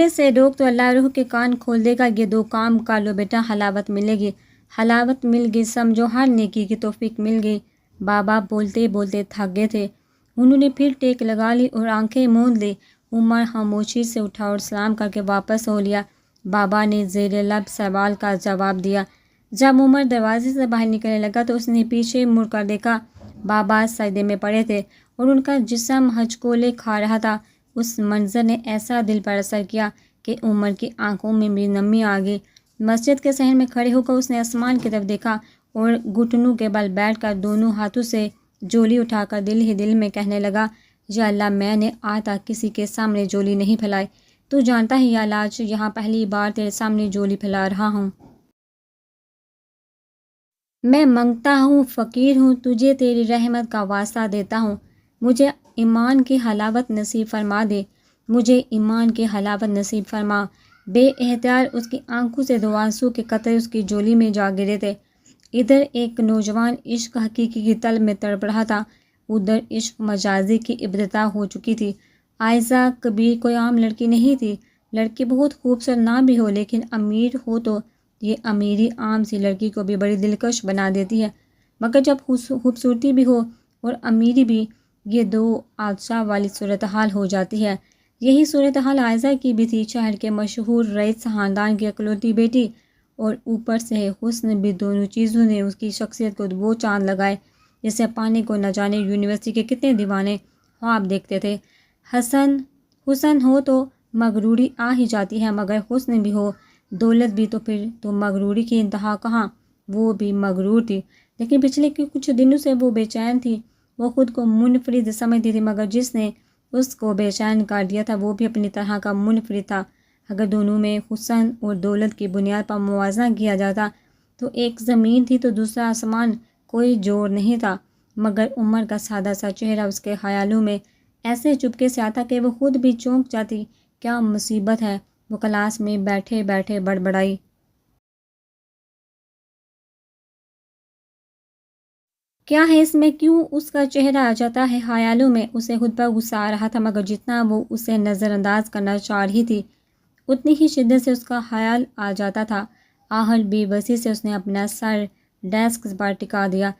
A: سے روک تو اللہ روح کے کان کھول دے گا، یہ دو کام کر لو بیٹا، حلاوت ملے گی، حلاوت مل گئی، سمجھو ہر نیکی کی توفیق مل گئی۔ بابا بولتے بولتے تھک گئے تھے، انہوں نے پھر ٹیک لگا لی اور آنکھیں موند لی۔ عمر خاموشی سے اٹھا اور سلام کر کے واپس ہو لیا۔ بابا نے زیر لب سوال کا جواب دیا۔ جب عمر دروازے سے باہر نکلنے لگا تو اس نے پیچھے مڑ کر دیکھا، بابا سجدے میں پڑے تھے اور ان کا جسم ہچکولے کھا رہا تھا۔ اس منظر نے ایسا دل پر اثر کیا کہ عمر کی آنکھوں میں بھی نمی آ گئی۔ مسجد کے صحن میں کھڑے ہو کر اس نے آسمان کی طرف دیکھا اور گھٹنوں کے بل بیٹھ کر دونوں ہاتھوں سے جولی اٹھا کر دل ہی دل میں کہنے لگا، یا اللہ میں نے آج تک کسی کے سامنے جولی نہیں پھیلائی، تو جانتا ہے یا اللہ آج یہاں پہلی بار تیرے سامنے جولی پھیلا رہا ہوں۔ میں منگتا ہوں، فقیر ہوں، تجھے تیری رحمت کا واسطہ دیتا ہوں، مجھے ایمان کی حلاوت نصیب فرما دے، مجھے ایمان کی حلاوت نصیب فرما۔ بے اختیار اس کی آنکھوں سے دو آنسو کے قطرے اس کی جولی میں جا گرے تھے۔ ادھر ایک نوجوان عشق حقیقی کی طلب میں تڑپ رہا تھا، ادھر عشق مجازی کی ابتدا ہو چکی تھی۔ عائزہ کبیر کوئی عام لڑکی نہیں تھی، لڑکی بہت خوبصورت نہ بھی ہو، لیکن امیر ہو تو یہ امیری عام سی لڑکی کو بھی بڑی دلکش بنا دیتی ہے، مگر جب خوبصورتی بھی ہو اور امیری بھی، یہ دو حادثہ والی صورتحال ہو جاتی ہے۔ یہی صورتحال عائزہ کی بھی تھی، شہر کے مشہور رئیس خاندان کی اکلوتی بیٹی، اور اوپر سے حسن بھی، دونوں چیزوں نے اس کی شخصیت کو وہ چاند لگائے جسے پانے کو نہ جانے یونیورسٹی کے کتنے دیوانے خواب دیکھتے تھے۔ حسن ہو تو مغروری آ ہی جاتی ہے، مگر حسن بھی ہو، دولت بھی، تو پھر تو مغروری کی انتہا کہاں؟ وہ بھی مغرور تھی، لیکن پچھلے کچھ دنوں سے وہ بے چین تھی، وہ خود کو منفرد سمجھتی تھی، مگر جس نے اس کو بے چین کر دیا تھا وہ بھی اپنی طرح کا منفرد تھا۔ اگر دونوں میں حسن اور دولت کی بنیاد پر موازنہ کیا جاتا تو ایک زمین تھی تو دوسرا آسمان، کوئی جوڑ نہیں تھا، مگر عمر کا سادہ سا چہرہ اس کے خیالوں میں ایسے چپکے سے آتا کہ وہ خود بھی چونک جاتی۔ کیا مصیبت ہے؟ وہ کلاس میں بیٹھے بیٹھے بڑبڑائی۔ کیا ہے اس میں؟ کیوں اس کا چہرہ آ جاتا ہے خیالوں میں؟ اسے خود پر غصہ آ رہا تھا، مگر جتنا وہ اسے نظر انداز کرنا چاہ رہی تھی اتنی ہی شدت سے اس کا خیال آ جاتا تھا۔ آہل بے بسی سے اس نے اپنا سر ڈیسک پر ٹکا دیا۔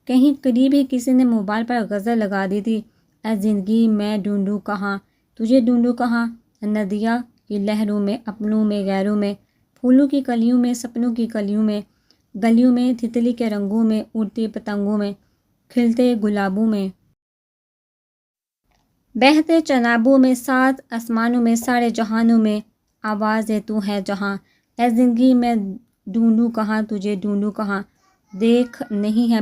A: کہیں قریب ہی کسی نے موبائل پر غزل لگا دی تھی، اے زندگی میں ڈھونڈوں کہاں، تجھے ڈھونڈوں کہاں، ندیہ کی لہروں میں، اپنوں میں غیروں میں، پھولوں کی کلیوں میں، سپنوں کی کلیوں میں، گلیوں میں، تتلی کے رنگوں میں، اڑتی پتنگوں میں، کھلتے گلابوں میں، بہتے چنابوں میں، سات آسمانوں میں، سارے جہانوں میں، آواز تو ہے جہاں، اے زندگی میں ڈھونڈوں کہاں تجھے ڈھونڈوں کہاں، دیکھا نہیں ہے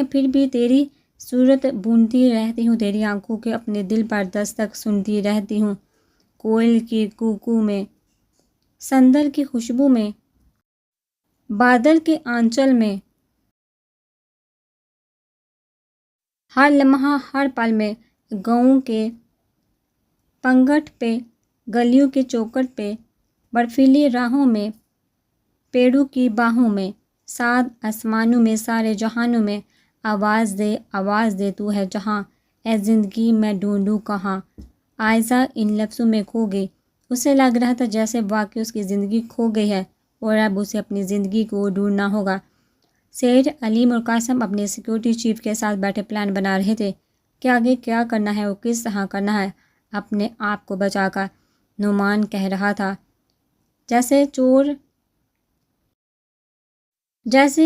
A: پھر بھی تیری صورت بونتی رہتی ہوں، تیری آنکھوں کے اپنے دل پر دستک سنتی رہتی ہوں، کوئل کی کوکو میں، سندر کی خوشبو میں، بادل کے آنچل میں، ہر لمحہ ہر پل میں، گاؤں کے پنگھٹ پہ، گلیوں کے چوکٹ پہ، برفیلی راہوں میں، پیڑوں کی باہوں میں، سات آسمانوں میں، سارے جہانوں میں، آواز دے تو ہے جہاں، اے زندگی میں ڈھونڈوں کہاں۔ عائزہ ان لفظوں میں کھو گئی، اسے لگ رہا تھا جیسے واقعی اس کی زندگی کھو گئی ہے اور اب اسے اپنی زندگی کو ڈھونڈنا ہوگا۔ سیٹھ علیم اور قاسم اپنے سیکیورٹی چیف کے ساتھ بیٹھے پلان بنا رہے تھے کہ آگے کیا کرنا ہے اور کس طرح کرنا ہے اپنے آپ کو بچا کر۔ نعمان کہہ رہا تھا، جیسے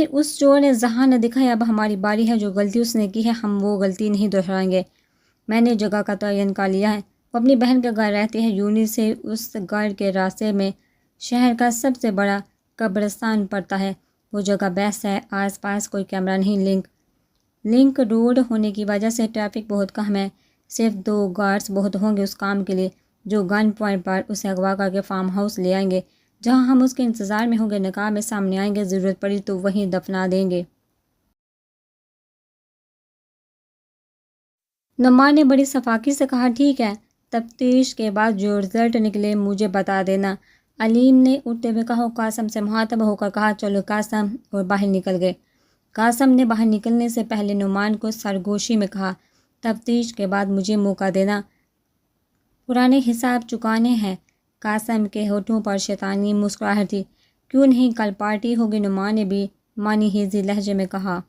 A: اس چور نے جہاں نہ دکھا ہے، اب ہماری باری ہے، جو غلطی اس نے کی ہے ہم وہ غلطی نہیں دہرائیں گے۔ میں نے جگہ کا تعین کر لیا ہے، وہ اپنی بہن کے گھر رہتی ہے، یونی سے اس گھر کے راستے میں شہر کا سب سے بڑا قبرستان پڑتا ہے۔ وہ جگہ بیسٹ ہے، آس پاس کوئی کیمرہ نہیں، لنک روڈ ہونے کی وجہ سے ٹریفک بہت کم ہے، صرف 2 گارڈز بہت ہوں گے اس کام کے لیے، جو گن پوائنٹ پر اسے اغوا کر کے فارم ہاؤس لے آئیں گے، جہاں ہم اس کے انتظار میں ہوں گے، نقاب میں سامنے آئیں گے، ضرورت پڑی تو وہیں دفنا دیں گے۔ نعمان نے بڑی شفاقی سے کہا، ٹھیک ہے، تفتیش کے بعد جو رزلٹ نکلے مجھے بتا دینا۔ علیم نے اٹھتے ہوئے کہا اور قاسم سے مخاطب ہو کر کہا، چلو قاسم، اور باہر نکل گئے۔ قاسم نے باہر نکلنے سے پہلے نعمان کو سرگوشی میں کہا، تفتیش کے بعد مجھے موقع دینا، پرانے حساب چکانے ہیں۔ قاسم کے ہونٹوں پر شیطانی مسکراہٹ تھی، کیوں نہیں، کل پارٹی ہوگی۔ نعمان نے بھی مانی ہیزی لہجے میں کہا۔